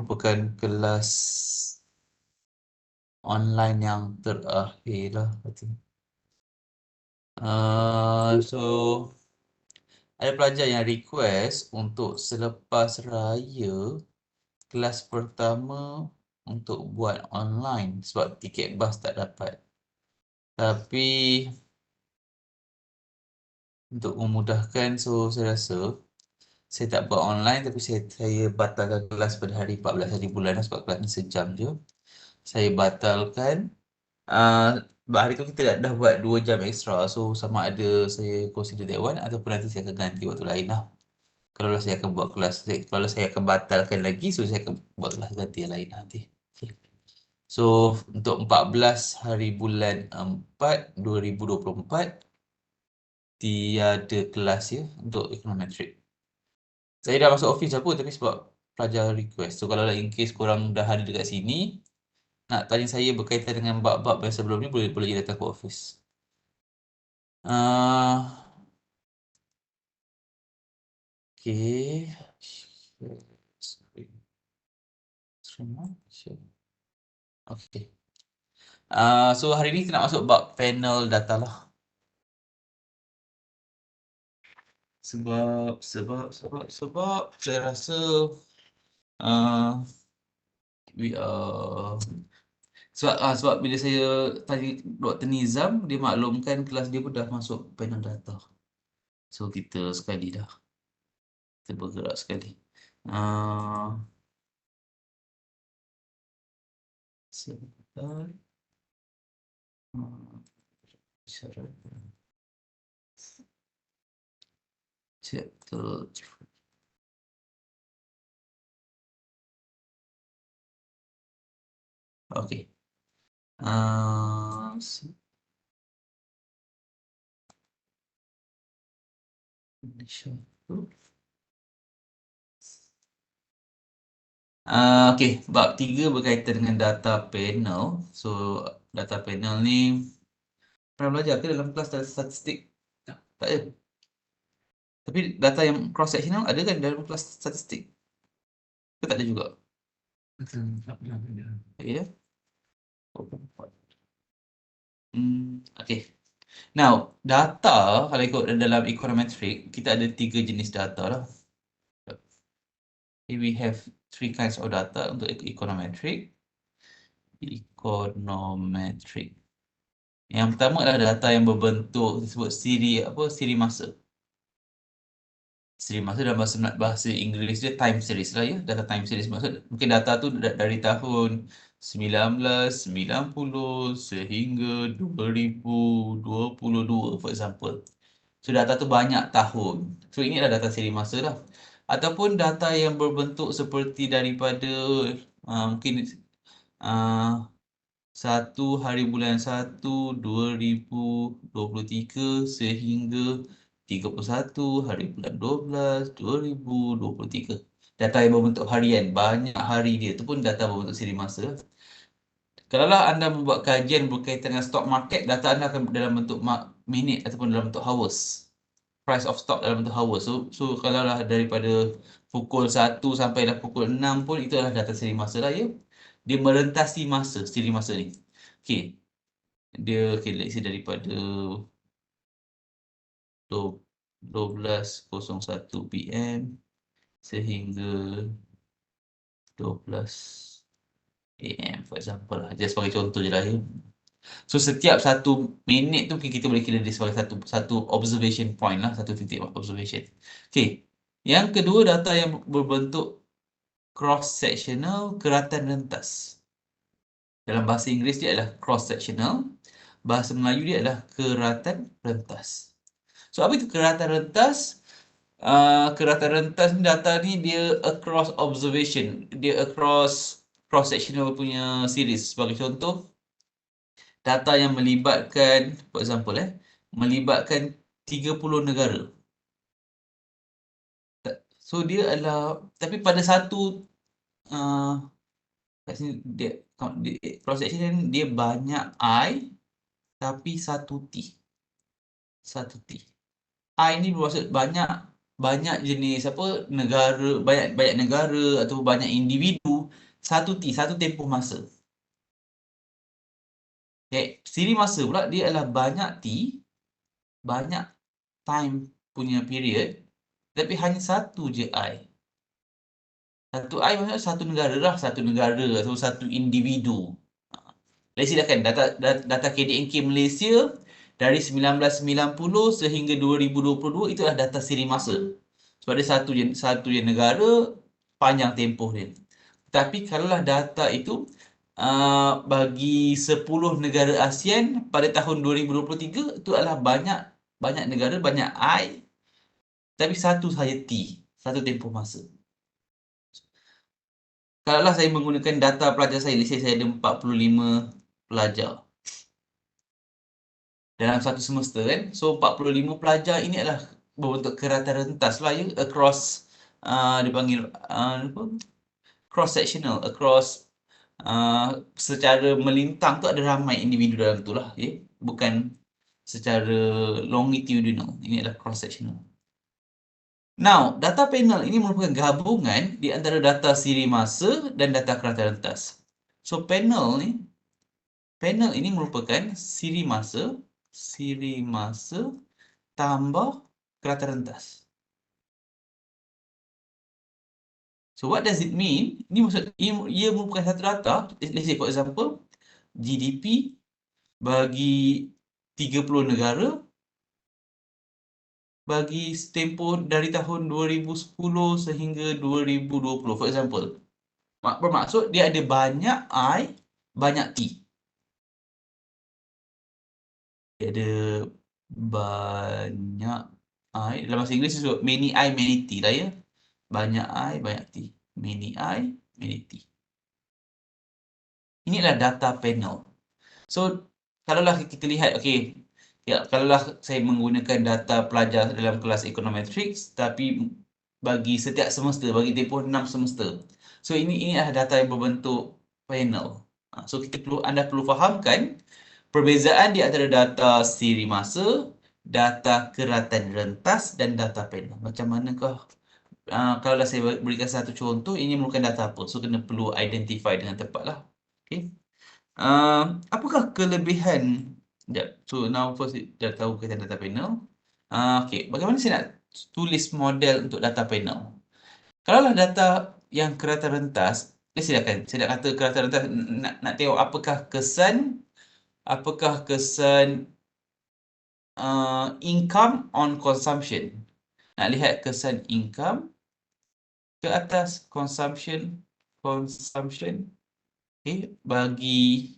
merupakan kelas online yang terakhir lah. So ada pelajar yang request untuk selepas raya kelas pertama untuk buat online sebab tiket bas tak dapat. Tapi untuk memudahkan, so saya rasa saya tak buat online tapi saya batalkan kelas pada hari 14 hari bulan sebab kelas ni sejam je. Saya batalkan. Hari tu kita dah buat 2 jam extra, so sama ada saya consider that one ataupun nanti saya akan ganti waktu lain lah. Kalau saya akan buat kelas, kalau saya akan batalkan lagi, so saya akan buat kelas ganti yang lain nanti. Okay. So untuk 14 hari bulan 4 2024 tiada kelas ya untuk econometric. Saya dah masuk office dah pun tapi sebab pelajar request. So kalau in case korang dah ada dekat sini, nak tanya saya berkaitan dengan bab-bab yang sebelum ni, boleh je datang ke office. Okay. Okay. So hari ni kita nak masuk bab panel data lah. Sebab saya rasa we are sebab bila saya tanya Dr. Nizam, dia maklumkan kelas dia pun dah masuk panel data. So kita sekali dah. Kita bergerak sekali. Sebentar. Syarat. Chapter. Okay. Okay, bab 3 berkaitan dengan data panel. So, data panel ni pernah belajar ke dalam kelas data statistik? Tak ada. Tapi data yang cross-sectional ada kan dalam kelas statistik? Ke tak ada juga? Ya. Okay. Now, data kalau ikut dalam econometric, kita ada 3 jenis data lah. We have 3 kinds of data untuk econometric. Yang pertama adalah data yang berbentuk disebut siri masa. Siri masa dalam bahasa Inggeris dia time series lah ya. Data time series maksud mungkin data tu dari tahun 1990 sehingga 2022 for example. So data tu banyak tahun. So ini adalah data siri masa lah. Ataupun data yang berbentuk seperti daripada mungkin 1 hari bulan 1 2023 sehingga 31 hari bulan 12 2023. Data yang berbentuk harian, banyak hari dia tu pun data berbentuk siri masa. Kalaulah anda membuat kajian berkaitan dengan stock market, data anda akan dalam bentuk minit ataupun dalam bentuk hours. Price of stock dalam bentuk hours. So kalaulah daripada pukul 1 sampai dah pukul 6 pun itu adalah data siri masa lah ya. Dia merentasi masa, siri masa ni. Okay. Dia, let's say daripada 12.01 PM sehingga 12 AM for example lah. Just sebagai contoh je lah ya. So setiap 1 minit tu kita boleh kira dia sebagai satu observation point lah, satu titik observation. Okay. Yang kedua, data yang berbentuk cross-sectional, keratan rentas. Dalam bahasa Inggeris dia adalah cross-sectional. Bahasa Melayu dia adalah keratan rentas. So apa itu keratan rentas? Keratan rentas ni data ni dia across observation. Dia across cross-sectional punya series. Sebagai contoh, data yang melibatkan, for example melibatkan 30 negara. So dia adalah, tapi pada satu kat sini dia cross-section dia banyak I tapi satu T. Satu T. I ni bermaksud banyak jenis negara, banyak negara atau banyak individu satu T, satu tempoh masa. Okay. Siri masa pula dia adalah banyak T, banyak time punya period, tapi hanya satu je I. Satu I maksudnya satu negara lah, satu negara atau satu individu. Let's silakan data KDNK Malaysia dari 1990 sehingga 2022 itulah data siri masa. Sebab dia satu je negara, panjang tempoh dia. Tapi kalaulah data itu bagi 10 negara ASEAN pada tahun 2023 itu adalah banyak negara, banyak I, tapi satu sahaja T, satu tempoh masa. Kalaulah saya menggunakan data pelajar saya, let's say saya ada 45 pelajar dalam satu semester kan. So 45 pelajar ini adalah berbentuk keratan rentas lah ya, across dipanggil apa? Cross sectional, across secara melintang tu ada ramai individu dalam tu lah ya. Bukan secara longitudinal. Ini adalah cross sectional. Now, data panel ini merupakan gabungan di antara data siri masa dan data keratan rentas. So panel ini merupakan siri masa tambah keratan rentas. So what does it mean? Ini maksud ia merupakan satu data. Let's say for example, GDP bagi 30 negara bagi tempoh dari tahun 2010 sehingga 2020 for example. Bermaksud dia ada banyak I, banyak T. Dia ada banyak I, dalam bahasa Inggeris disebut many I, many T lah ya. Banyak I, banyak T. Many I, many T. Inilah data panel. So, kalaulah kita lihat, okay, ya, kalaulah saya menggunakan data pelajar dalam kelas econometrics, tapi bagi setiap semester, bagi tempoh 6 semester. So, ini adalah data yang berbentuk panel. So, anda perlu fahamkan perbezaan di antara data siri masa, data keratan rentas dan data panel. Macam manakah kalau dah saya berikan satu contoh, ini merupakan data apa? So, kena perlu identify dengan tepat lah. Okay. Apakah kelebihan? Sekejap. So, now first dah tahu kita data panel. Okay. Bagaimana saya nak tulis model untuk data panel? Kalaulah data yang keratan rentas, silakan. Saya nak kata keratan rentas, nak tengok apakah kesan income on consumption. Nak lihat kesan income ke atas consumption okay, bagi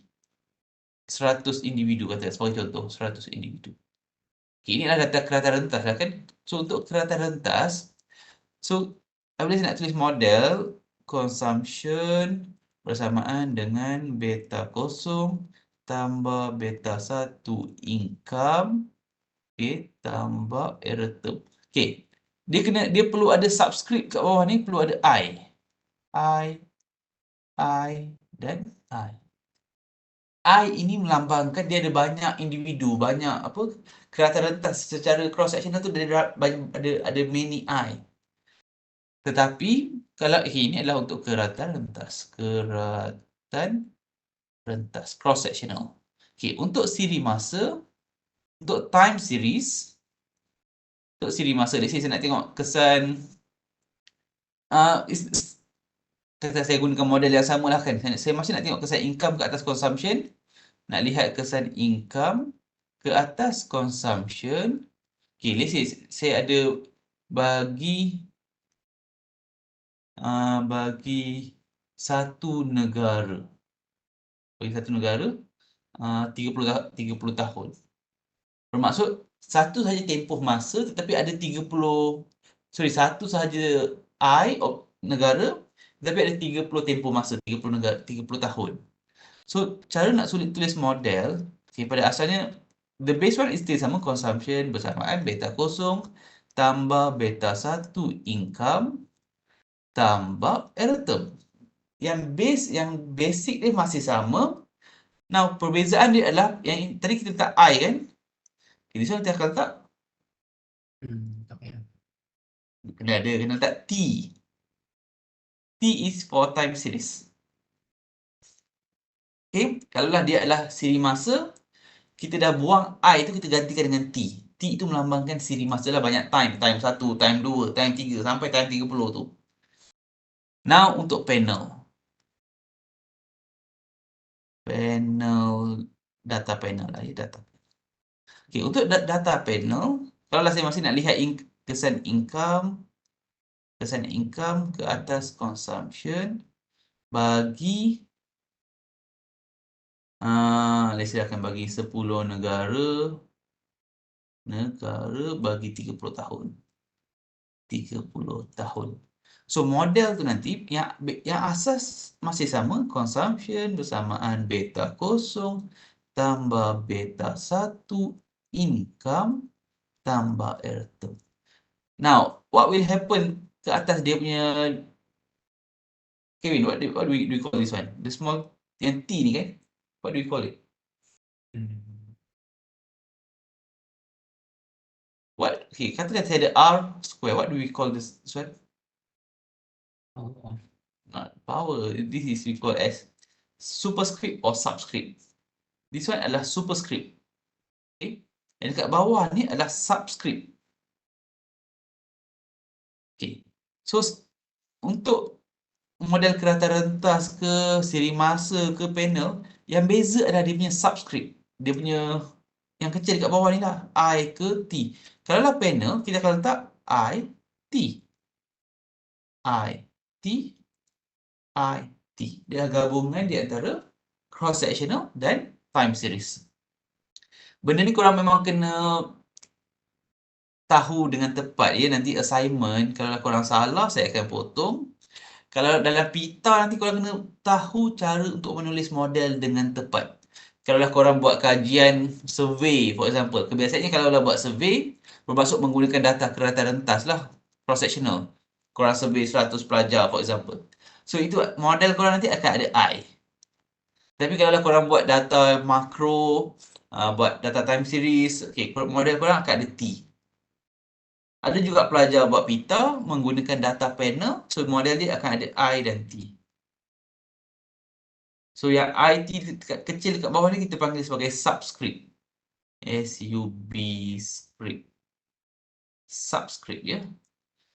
100 individu kata sebagai contoh 100 individu. Okay, ini adalah data keratan rentas lah kan. So untuk keratan rentas, so apabila saya nak tulis model consumption bersamaan dengan beta 0 tambah beta 1 income, okay, tambah error term. Okay, dia perlu ada subscript kat bawah ni, perlu ada I dan I. I ini melambangkan dia ada banyak individu, banyak apa keratan rentas secara cross sectional tu ada many I. Tetapi kalau ini adalah untuk keratan rentas cross sectional. Okey, untuk siri masa, untuk time series, untuk siri masa, saya nak tengok kesan kata saya gunakan model yang sama lah kan. Saya masih nak tengok kesan income ke atas consumption. Nak lihat kesan income ke atas consumption. Okay, let's say saya ada bagi satu negara. Bagi satu negara 30 tahun. Bermaksud satu sahaja tempoh masa tetapi ada satu sahaja negara tetapi ada 30 tempoh masa, 30 tahun. So, cara nak tulis model, okay, pada asalnya, the base one is still sama, consumption bersamaan beta 0 tambah beta 1 income tambah error term. Yang basic dia masih sama. Now, perbezaan dia adalah, yang tadi kita letak I kan? Okay, di sana kita akan letak kena letak T. T is for time series. Okay, kalaulah dia adalah siri masa, kita dah buang I tu, kita gantikan dengan T. T itu melambangkan siri masa lah, banyak time. Time 1, time 2, time 3 sampai time 30 tu. Now untuk panel. Panel, data panel lah ya, data. Okay, untuk data panel, kalau lah saya masih nak lihat kesan income ke atas consumption bagi let's say akan bagi 10 negara bagi 30 tahun. 30 tahun. So model tu nanti yang asas masih sama, consumption bersamaan beta kosong tambah beta 1 income tambah R2. Now, what will happen ke atas dia punya, Kevin, what do we call this one? The small, yang T ni kan? What do we call it? What? Okay, katakan saya ada R square. What do we call this one? Not power. This is we call as superscript or subscript. This one adalah superscript. Okay. Yang dekat bawah ni adalah subscript. Okay. So, untuk model kereta rentas ke, siri masa ke panel, yang beza adalah dia punya subscript. Dia punya yang kecil dekat bawah ni lah. I ke T. Kalau lah panel, kita akan letak I, T. I, T, I, T. Dia gabungan di antara cross-sectional dan time series. Benda ni korang memang kena tahu dengan tepat ya. Nanti assignment, kalau korang salah, saya akan potong. Kalau dalam pita nanti korang kena tahu cara untuk menulis model dengan tepat. Kalau korang buat kajian survey, for example. Kebiasaannya kalau buat survey, bermaksud menggunakan data kereta rentas lah. Cross-sectional. Korang survey 100 pelajar, for example. So, itu model korang nanti akan ada I. Tapi kalau korang buat data makro, buat data time series, okay, model korang akan ada T. Ada juga pelajar buat pita menggunakan data panel, so model dia akan ada I dan T. So yang I, T kecil dekat bawah ni kita panggil sebagai subscript. SUB script. Subscript ya.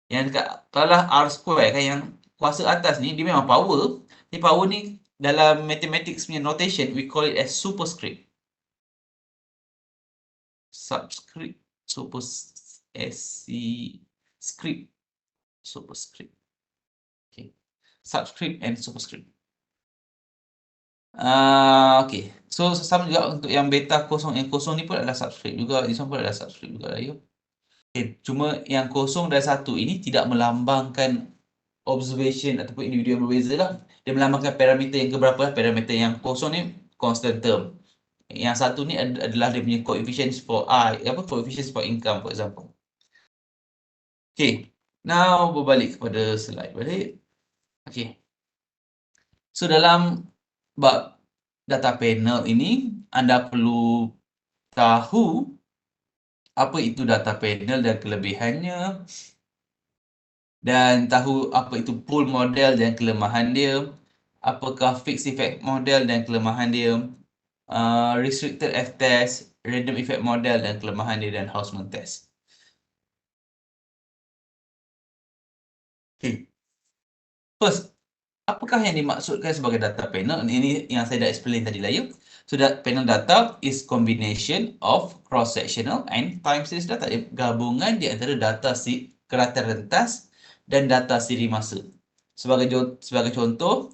Yang dekat kalau R square kan, yang kuasa atas ni dia memang power. Tapi power ni dalam mathematics punya notation we call it as superscript. Subscript, script, superscript. Okay. Subscript and superscript. Okay. So sama juga untuk yang beta kosong. Yang kosong ni pun adalah subscript juga. This one pun adalah subscript juga. Ya. Okay. Cuma yang kosong dan satu ini tidak melambangkan observation ataupun individu yang berbeza lah. Dia melambangkan parameter yang keberapa lah. Parameter yang kosong ni constant term. Yang satu ni adalah dia punya coefficients for I. Coefficients for income for example. Okay. Now berbalik kepada slide balik. Okay. So dalam bab data panel ini, anda perlu tahu apa itu data panel dan kelebihannya, dan tahu apa itu pool model dan kelemahan dia, apakah fixed effect model dan kelemahan dia, restricted f-test, random effect model dan kelemahan dia, dan Hausman test. Okay. First, apakah yang dimaksudkan sebagai data panel? Ini yang saya dah explain tadi lah ya. So that panel data is combination of cross-sectional and time series data. Gabungan di antara data kerata rentas dan data siri masa. Sebagai contoh,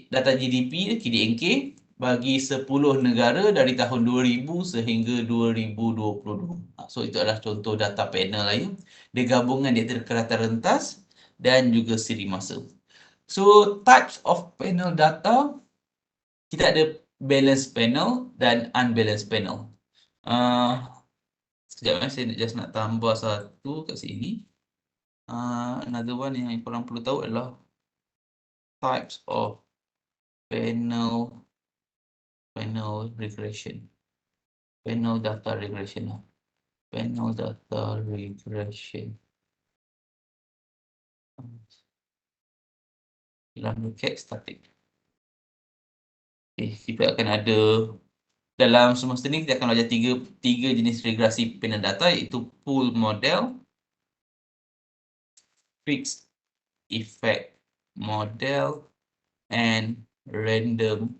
data GDP, KDNK bagi 10 negara dari tahun 2000 sehingga 2022. So itu adalah contoh data panel lah ya. Dia gabungan di antara kerata rentas dan juga siri masa. So, types of panel data, kita ada balanced panel dan unbalanced panel. Sekejap, saya just nak tambah satu kat sini. Another one yang korang perlu tahu adalah types of panel regression. Panel data regression. Panel data regression. Dalam look at static. Kita akan ada dalam semester ni kita akan belajar tiga jenis regresi panel data, iaitu pool model, fixed effect model, and random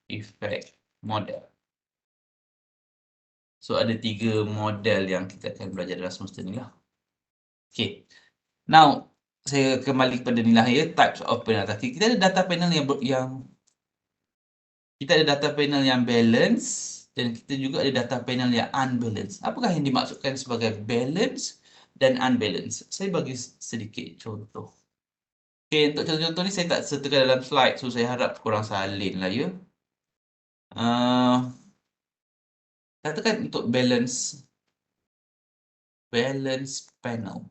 effect model. So ada tiga model yang kita akan belajar dalam semester ni lah. Okay. Now, saya kembali kepada ni lah ya, types of panel data. Kita ada data panel yang balance dan kita juga ada data panel yang unbalance. Apakah yang dimaksudkan sebagai balance dan unbalance? Saya bagi sedikit contoh. Okay, untuk contoh-contoh ni saya tak sertakan dalam slide, so saya harap korang salin lah ya. Katakan untuk balance panel.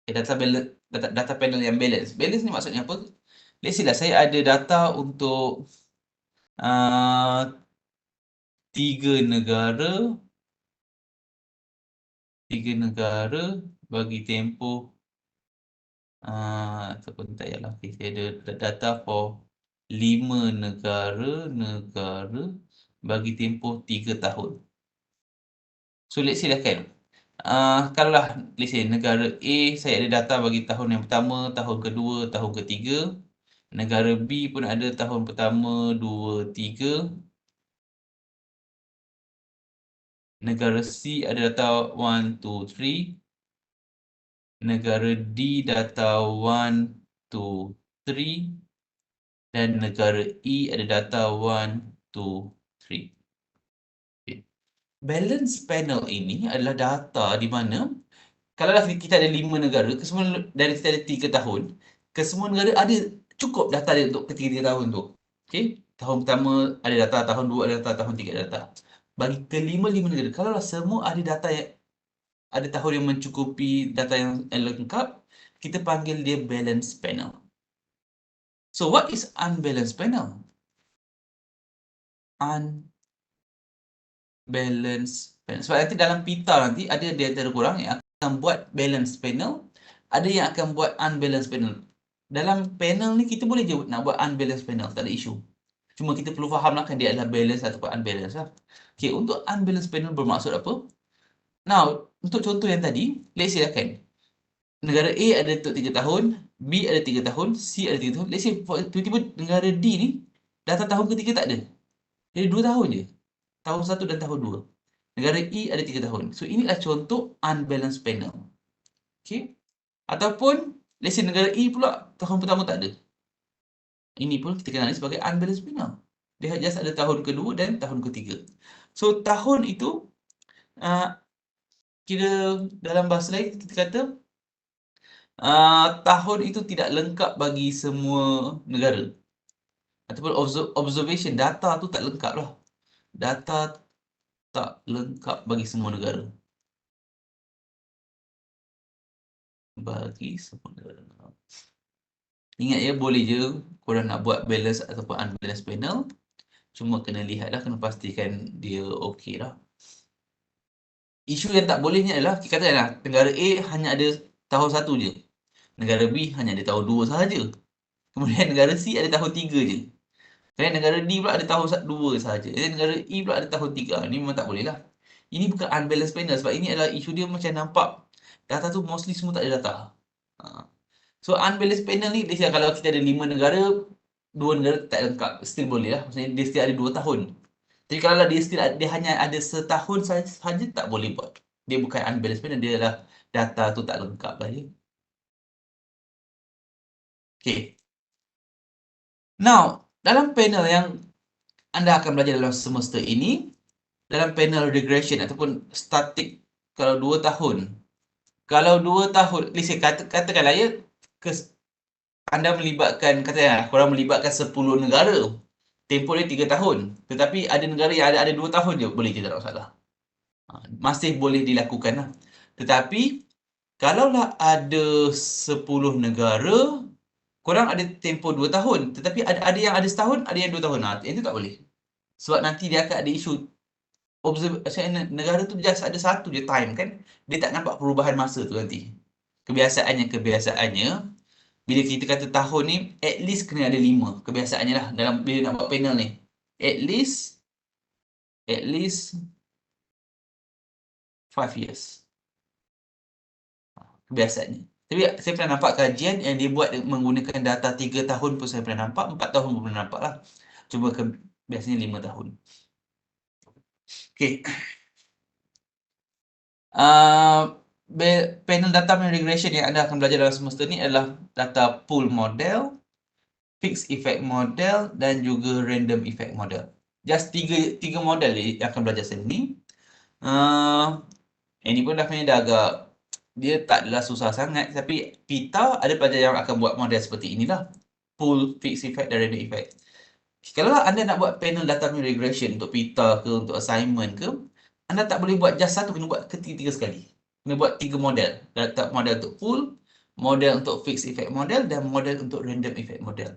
Okay, data panel yang balance. Balance ni maksudnya apa? Let's say lah, saya ada data untuk 3 negara bagi tempoh ataupun tak yalah, okay, saya ada data for 5 negara bagi tempoh 3 tahun. So let's say lah kan, kalaulah let's say negara A saya ada data bagi tahun yang pertama, tahun kedua, tahun ketiga. Negara B pun ada tahun pertama, 2, 3. Negara C ada data 1, 2, 3. Negara D data 1, 2, 3. Dan negara E ada data 1, 2, 3. Okay. Balance panel ini adalah data di mana kalaulah kita ada 5 negara, kesemua dari kita ada 3 tahun, kesemua negara ada cukup data dia untuk ketiga-tiga tahun tu. Okay? Tahun pertama ada data, tahun 2 ada data, tahun 3 ada data. Bagi kelima-lima negara, kalaulah semua ada data yang ada tahun yang mencukupi data yang lengkap, kita panggil dia balance panel. So what is unbalanced panel? Unbalanced panel. Sebab nanti dalam pita nanti ada di antara korang yang akan buat balance panel, ada yang akan buat unbalanced panel. Dalam panel ni kita boleh je nak buat unbalanced panel, tak ada isu. Cuma kita perlu faham lah kan dia adalah balance ataupun unbalanced lah. Okay, untuk unbalanced panel bermaksud apa? Now, untuk contoh yang tadi, let's say lah kan, negara A ada untuk 3 tahun, B ada 3 tahun, C ada 3 tahun. Let's say tiba-tiba negara D ni, data tahun ketiga tak ada. Jadi 2 tahun je. Tahun 1 dan tahun 2. Negara E ada 3 tahun. So, inilah contoh unbalanced panel. Okay. Ataupun, let's say negara E pula tahun pertama tak ada. Ini pun kita kenali sebagai unbalanced panel. Dia just ada tahun kedua dan tahun ketiga. So, tahun itu, kira dalam bahasa lain kita kata, tahun itu tidak lengkap bagi semua negara. Ataupun observation, data tu tak lengkap lah. Data tak lengkap bagi semua negara. Ingat ya, boleh je korang nak buat balance ataupun unbalanced panel. Cuma kena lihat lah, kena pastikan dia okey lah. Isu yang tak bolehnya adalah, kita katakanlah negara A hanya ada tahun 1 je. Negara B hanya ada tahun 2 sahaja. Kemudian negara C ada tahun 3 je. Kemudian negara D pula ada tahun 2 sahaja. Dan negara E pula ada tahun 3. Ini memang tak boleh lah. Ini bukan unbalanced panel sebab ini adalah isu dia macam nampak data tu mostly semua tak ada data. So unbalanced panel ni, kalau kita ada 5 negara, 2 negara tak lengkap, still boleh lah. Maksudnya dia still ada 2 tahun. Jadi kalau dia hanya ada setahun sahaja, tak boleh buat. Dia bukan unbalanced panel, dia adalah data tu tak lengkap lah ya. Okay. Now, dalam panel yang anda akan belajar dalam semester ini, dalam panel regression ataupun static, kalau 2 tahun. Kalau 2 tahun, katakanlah ya, anda melibatkan, katakanlah korang melibatkan 10 negara. Tempoh dia 3 tahun. Tetapi ada negara yang ada 2 tahun je, boleh je, tak ada masalah. Masih boleh dilakukan lah. Tetapi, kalaulah ada 10 negara, korang ada tempoh 2 tahun. Tetapi ada yang ada setahun, ada yang 2 tahun. Itu tak boleh. Sebab nanti dia akan ada isu negara tu just ada satu je time kan. Dia tak nampak perubahan masa tu nanti. Kebiasaannya bila kita kata tahun ni, at least kena ada 5. Kebiasaannya lah dalam bila nak buat panel ni. at least 5 years. Kebiasaannya. Tapi saya pernah nampak kajian yang dia buat menggunakan data 3 tahun pun saya pernah nampak, 4 tahun pun pernah nampak lah. Cuma biasanya 5 tahun. Okay. Panel data regression yang anda akan belajar dalam semester ni adalah data pool model, fixed effect model dan juga random effect model. Just tiga model yang akan belajar sini ni. Ini pun dah agak, dia tak adalah susah sangat, tapi kita ada pelajar yang akan buat model seperti inilah. Pool, fixed effect dan random effect. Kalau anda nak buat panel data regression untuk pita ke, untuk assignment ke, anda tak boleh buat just satu, kena buat ketiga sekali. Kena buat 3 model. Data model untuk pool, model untuk fixed effect model dan model untuk random effect model.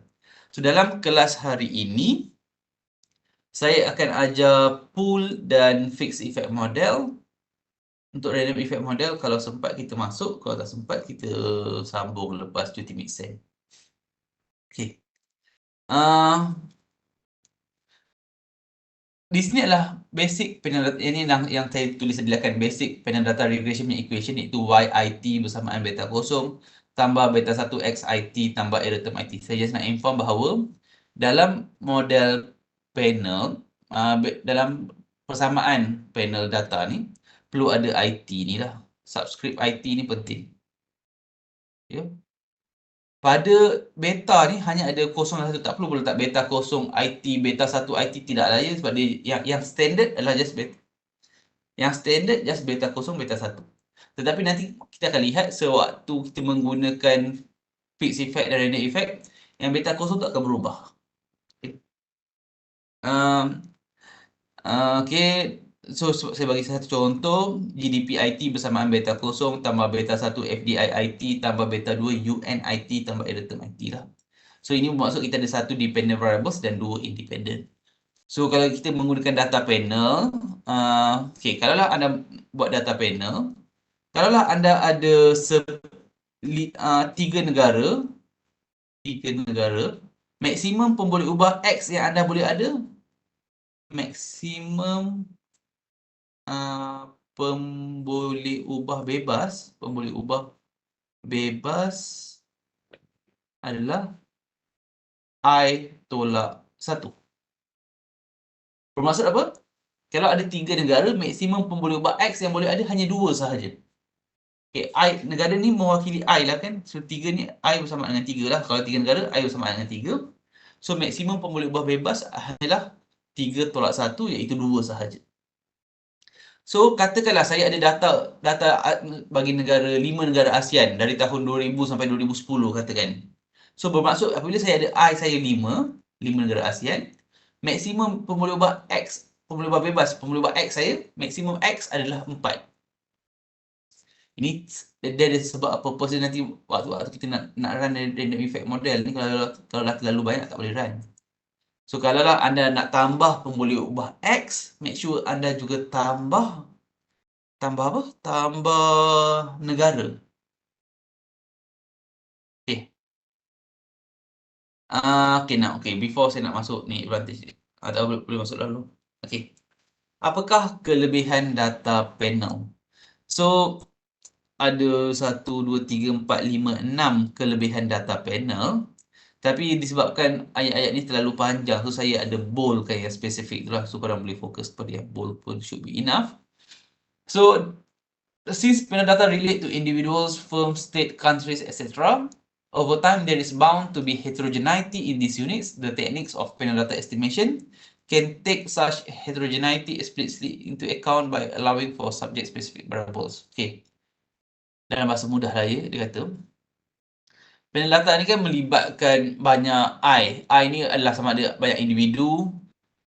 So dalam kelas hari ini, saya akan ajar pool dan fixed effect model. Untuk random effect model, kalau sempat kita masuk, kalau tak sempat kita sambung lepas cuti mid-sem. Okay. Di sini adalah basic panel data, ini yang saya tulis sediakan, basic panel data regression punya equation, iaitu YIT bersamaan beta kosong tambah beta 1 XIT tambah error term IT. Saya just nak inform bahawa dalam model panel, dalam persamaan panel data ni, perlu ada IT ni lah. Subscript IT ni penting. Ya. Pada beta ni hanya ada kosong satu, tak perlu letak beta kosong IT, beta 1 IT, tidaklah ya, sebab dia yang standard adalah just beta. Yang standard just beta kosong, beta 1. Tetapi nanti kita akan lihat sewaktu kita menggunakan fixed effect dan random effect, yang beta kosong tu akan berubah. Okay. So, saya bagi satu contoh, GDP-IT bersamaan beta kosong tambah beta 1 FDI-IT tambah beta 2 UN-IT tambah error term IT lah. So, ini bermaksud kita ada satu dependent variables dan 2 independent. So, kalau kita menggunakan data panel, okay, kalaulah anda buat data panel, kalaulah anda ada 3 negara, maksimum pun boleh ubah X yang anda boleh ada, maksimum pemboleh ubah bebas adalah I tolak 1. Bermaksud apa? Kalau ada 3 negara, maksimum pemboleh ubah X yang boleh ada hanya 2 sahaja. Okay, negara ni mewakili I lah kan. So 3 ni I bersama dengan 3 lah. Kalau 3 negara, I bersama dengan 3. So maksimum pemboleh ubah bebas hanyalah 3 tolak 1, iaitu 2 sahaja. So, katakanlah saya ada data bagi 5 negara ASEAN dari tahun 2000 sampai 2010 katakan. So, bermaksud apabila saya ada I saya 5 negara ASEAN, maksimum pemboleh ubah X, pemboleh ubah bebas, pemboleh ubah X saya, maksimum X adalah 4. Ini dari sebab apa purpose nanti waktu kita nak run random effect model ni, kalau dah terlalu banyak tak boleh run. So, kalaulah anda nak tambah pemboleh ubah X, make sure anda juga tambah apa? Tambah negara. Okay. Okay, before saya nak masuk ni advantage. Atau boleh masuk lalu. Okay. Apakah kelebihan data panel? So, ada 1, 2, 3, 4, 5, 6 kelebihan data panel. Tapi disebabkan ayat-ayat ni terlalu panjang, so saya ada boldkan yang spesifik tu lah. So, korang boleh fokus pada yang bold pun should be enough. So, since panel data relate to individuals, firms, state, countries, etc., over time there is bound to be heterogeneity in these units. The techniques of panel data estimation can take such heterogeneity explicitly into account by allowing for subject-specific variables. Okay. Dalam bahasa mudah lah ya, dia kata. Panel data ni kan melibatkan banyak I. I ni adalah sama ada banyak individu,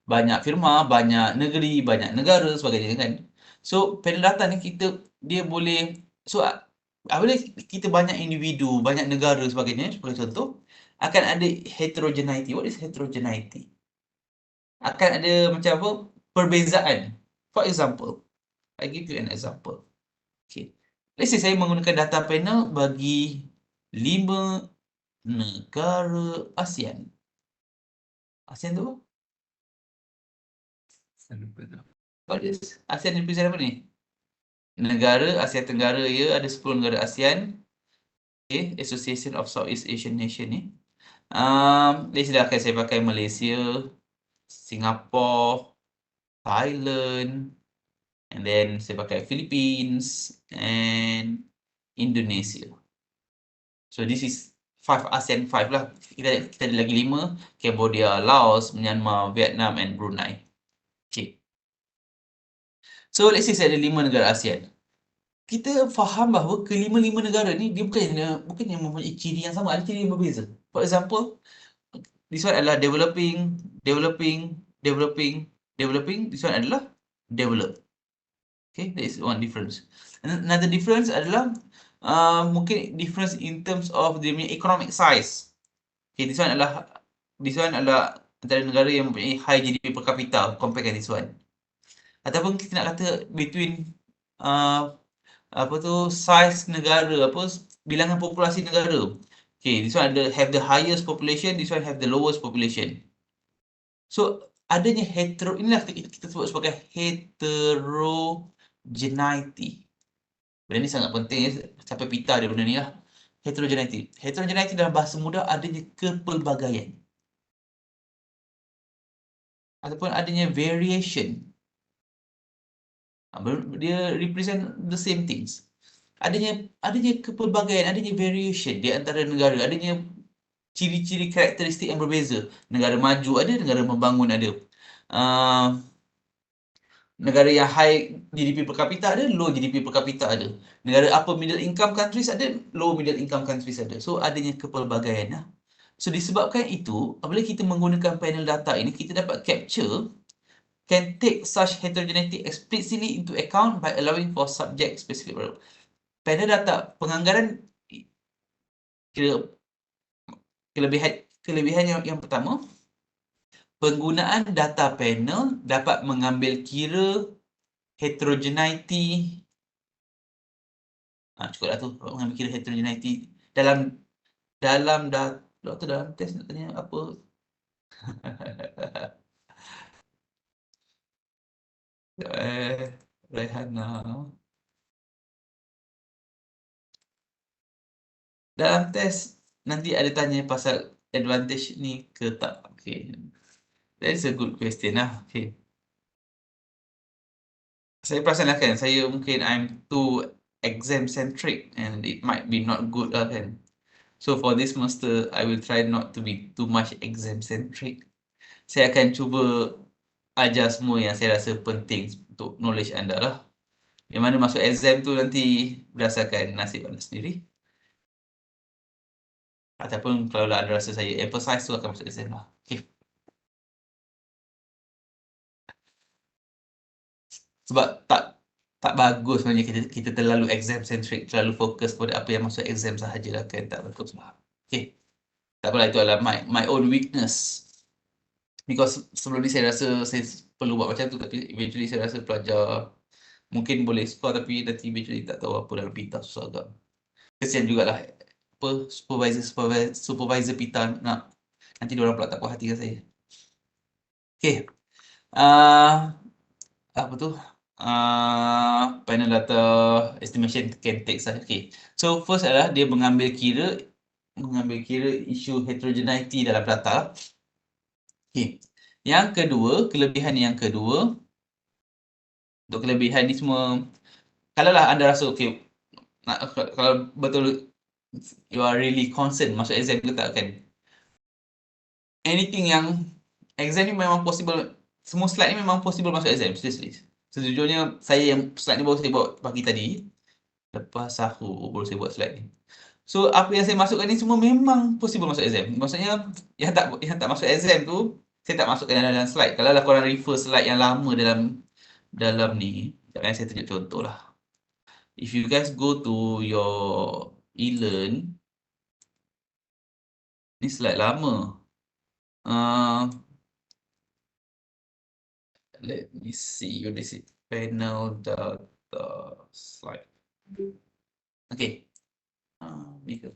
banyak firma, banyak negeri, banyak negara, sebagainya kan. So, panel data ni dia boleh, so apabila kita banyak individu, banyak negara sebagainya, sebagai contoh, akan ada heterogeneity. What is heterogeneity? Akan ada macam apa? Perbezaan. For example, I give you an example. Okay. Let's say saya menggunakan data panel bagi 5 negara ASEAN. ASEAN tu apa? What is ASEAN represent apa ni? Negara Asia Tenggara ya, ada 10 negara ASEAN. Okay, Association of Southeast Asian Nation ni. Dia silakan saya pakai Malaysia, Singapore, Thailand, and then saya pakai Philippines and Indonesia. So this is 5 ASEAN 5 lah. Kita ada lagi 5, Cambodia, Laos, Myanmar, Vietnam and Brunei. Okay. So let's say saya ada 5 negara ASEAN. Kita faham bahawa kelima-lima negara ni dia bukannya mempunyai ciri yang sama, ada ciri yang berbeza. For example, this one adalah developing. This one adalah develop. Okay, that is one difference. Another difference adalah mungkin difference in terms of the economic size. Okay, this one adalah antara negara yang mempunyai high GDP per capita compare dengan this one. Ataupun kita nak kata between size negara, bilangan populasi negara. Okay, this one have the highest population, this one have the lowest population. So adanya inilah kita sebut sebagai heterogeneity. Benda ni sangat penting, sampai pita dia benda ni lah. Heterogeneity. Heterogeneity dalam bahasa mudah adanya kepelbagaian. Ataupun adanya variation. Dia represent the same things. Adanya kepelbagaian, adanya variation di antara negara, adanya ciri-ciri karakteristik yang berbeza. Negara maju ada, negara membangun ada. Negara yang high GDP per capita ada, low GDP per capita ada. Negara upper middle income countries ada, low middle income countries ada. So adanya kepelbagaian lah. So disebabkan itu, apabila kita menggunakan panel data ini, kita dapat capture can take such heterogeneity explicitly into account by allowing for subject specific variable. Panel data penganggaran kelebihan yang pertama, penggunaan data panel dapat mengambil kira heterogeneity. Cukup lah tu, mengambil kira heterogeneity dalam dalam test nak tanya apa? Raihana. Dalam test nanti ada tanya pasal advantage ni ke tak? Okay. That is a good question lah. Okay. Saya perasan lah kan, saya mungkin I'm too exam centric and it might be not good lah kan. So for this semester, I will try not to be too much exam centric. Saya akan cuba ajar semua yang saya rasa penting untuk knowledge anda lah. Yang mana masuk exam tu nanti berdasarkan nasib anda sendiri. Ataupun kalau anda rasa saya emphasize tu akan masuk exam lah. Okay. Sebab tak bagus sebenarnya kita terlalu exam centric, terlalu fokus pada apa yang masuk exam sahajalah kan, tak bagus lah. Okay. Tak apalah, itu adalah my own weakness. Because sebelum ni saya rasa saya perlu buat macam tu, tapi eventually saya rasa pelajar mungkin boleh score tapi nanti eventually tak tahu apa dalam pita, susah agak. Kesian jugalah supervisor pita nak nanti diorang pula tak puas hati dengan saya. Okay. Apa tu? Panel data estimation can take such. Okay. So first adalah dia mengambil kira isu heterogeneity dalam data. Okay. Yang kedua, kelebihan yang kedua, untuk kelebihan ni semua, kalaulah anda rasa okay, kalau betul you are really concerned masuk exam ke tak kan, anything yang exam ni memang possible, semua slide ni memang possible masuk exam, seriously. Sejujurnya saya yang slide ni baru saya buat pagi tadi, lepas sahur baru saya buat slide ni. So apa yang saya masukkan ni semua memang possible masuk exam. Maksudnya yang tak masuk exam tu saya tak masukkan dalam slide. Kalau lah korang refer slide yang lama dalam ni, saya tunjuk contoh lah. If you guys go to your e-learn, ni slide lama. Let me see. This is panel data slide. Okay. Ni ke?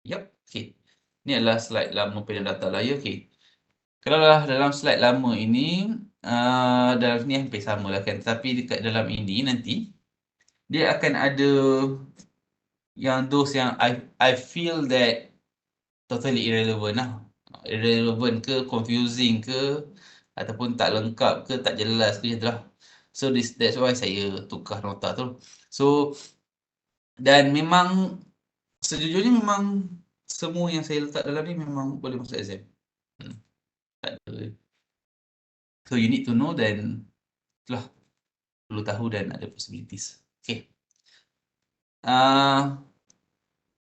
Yup. Okay. Ni adalah slide lama panel data lah ya. Okay. Kalau dalam slide lama ini, dalam ni hampir sama lah kan. Tapi dekat dalam ini nanti, dia akan ada yang those yang I feel that totally irrelevant lah. Irrelevant ke, confusing ke, ataupun tak lengkap ke, tak jelas ke, macam tu lah. So that's why saya tukar nota tu. So, dan memang sejujurnya memang semua yang saya letak dalam ni memang boleh masuk exam. Tak ada. So you need to know, dan itulah, perlu tahu dan ada possibilities. Okay.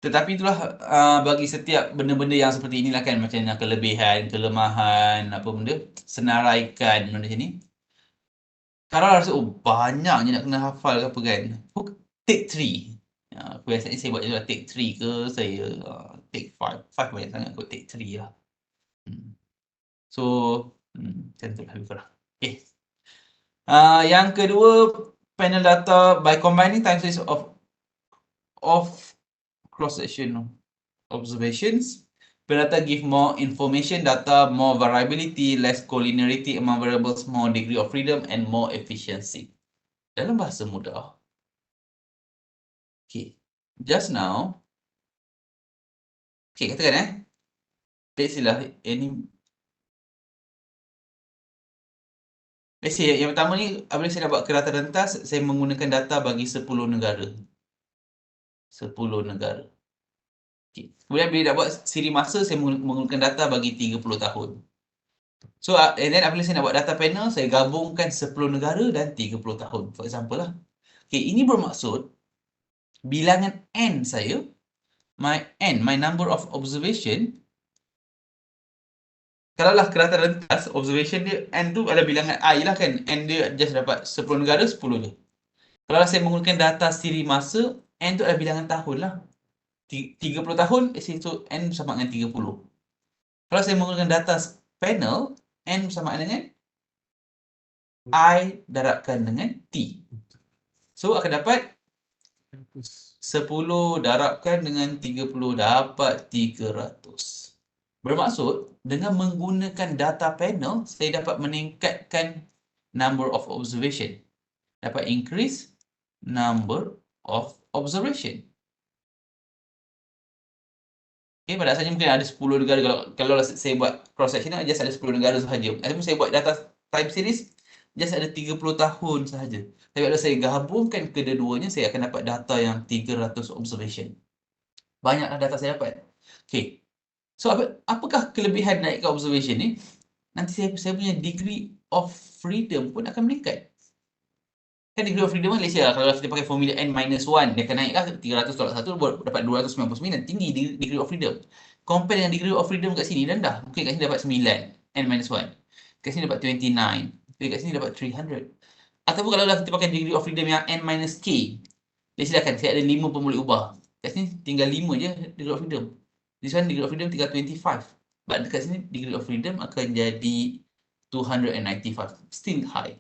Tetapi itulah, bagi setiap benda-benda yang seperti inilah kan, macam yang kelebihan, kelemahan, apa benda, senaraikan benda macam ni. Kalau rasa, oh banyaknya nak kena hafal ke apa kan, take 3. Biasanya saya buat je lah, take 3 ke, saya take 5. 5 banyak sangat, aku take 3 lah. So, macam tu lah lebih kurang. Okay. Yang kedua, panel data by combining time series of cross-section observations. Panel data give more information data, more variability, less collinearity among variables, more degree of freedom and more efficiency. Dalam bahasa mudah. Okay. Just now. Okay, katakan let's say lah, let's say yang pertama ni, apabila saya nak buat kerata rentas, saya menggunakan data bagi 10 negara. 10 negara. Okay. Kemudian bila nak buat siri masa, saya menggunakan data bagi 30 tahun. So, and then apabila saya nak buat data panel, saya gabungkan 10 negara dan 30 tahun. For example lah. Okay, ini bermaksud bilangan N saya, my number of observation, kalaulah kerata rentas, observation dia, N tu adalah bilangan I lah kan. N dia just dapat 10 negara, 10 je. Kalau saya menggunakan data siri masa, N tu adalah bilangan tahun lah. 30 tahun, so N sama dengan 30. Kalau saya menggunakan data panel, N sama dengan I darabkan dengan T. So, akan dapat 10 darabkan dengan 30 dapat 300. Bermaksud, dengan menggunakan data panel, saya dapat meningkatkan number of observation. Dapat increase number of observation. Okay, pada asalnya mungkin ada 10 negara. Kalau saya buat cross-section, just ada 10 negara sahaja. Ataupun saya buat data time series, just ada 30 tahun sahaja. Tapi kalau saya gabungkan kedua-duanya, saya akan dapat data yang 300 observation. Banyaklah data saya dapat. Okay. So, apakah kelebihan naikkan observation ni? Nanti saya punya degree of freedom pun akan meningkat. Kan degree of freedom, let's say lah, kalau kita pakai formula N-1, dia akan naik lah 300 tolak 1, dapat 299. Tinggi degree of freedom. Compare dengan degree of freedom kat sini, rendah. Mungkin kat sini dapat 9, N-1. Kat sini dapat 29. Kat sini dapat 300. Ataupun kalau kita pakai degree of freedom yang N-K, let's say lah kan, saya ada 5 pun boleh ubah. Kat sini tinggal 5 je degree of freedom. This one degree of freedom tinggal 25. But dekat sini degree of freedom akan jadi 295. Still high.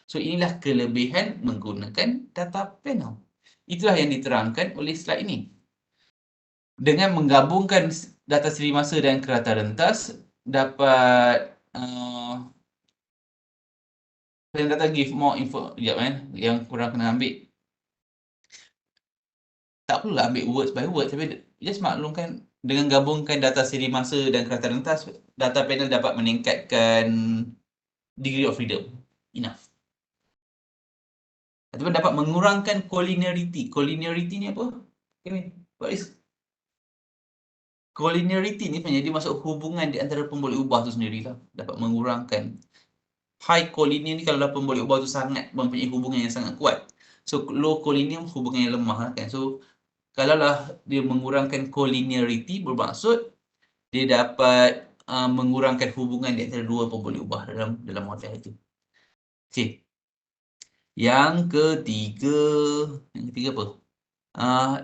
So, inilah kelebihan menggunakan data panel. Itulah yang diterangkan oleh slide ini. Dengan menggabungkan data siri masa dan kerata rentas, dapat data give more info. Sekejap yang kurang kena ambil. Tak perlulah ambil words by words, tapi just maklumkan dengan gabungkan data siri masa dan kerata rentas, data panel dapat meningkatkan degree of freedom. Enough. Ataupun dapat mengurangkan collinearity. Collinearity ni apa? What is collinearity ni? Sebenarnya dia masuk hubungan di antara pemboleh ubah tu sendirilah. Dapat mengurangkan. High collinear ni kalau pemboleh ubah tu sangat mempunyai hubungan yang sangat kuat. So, low collinear hubungan yang lemah lah kan. So, kalaulah dia mengurangkan collinearity, bermaksud dia dapat mengurangkan hubungan di antara dua pemboleh ubah dalam model itu. Okey. Yang ketiga apa?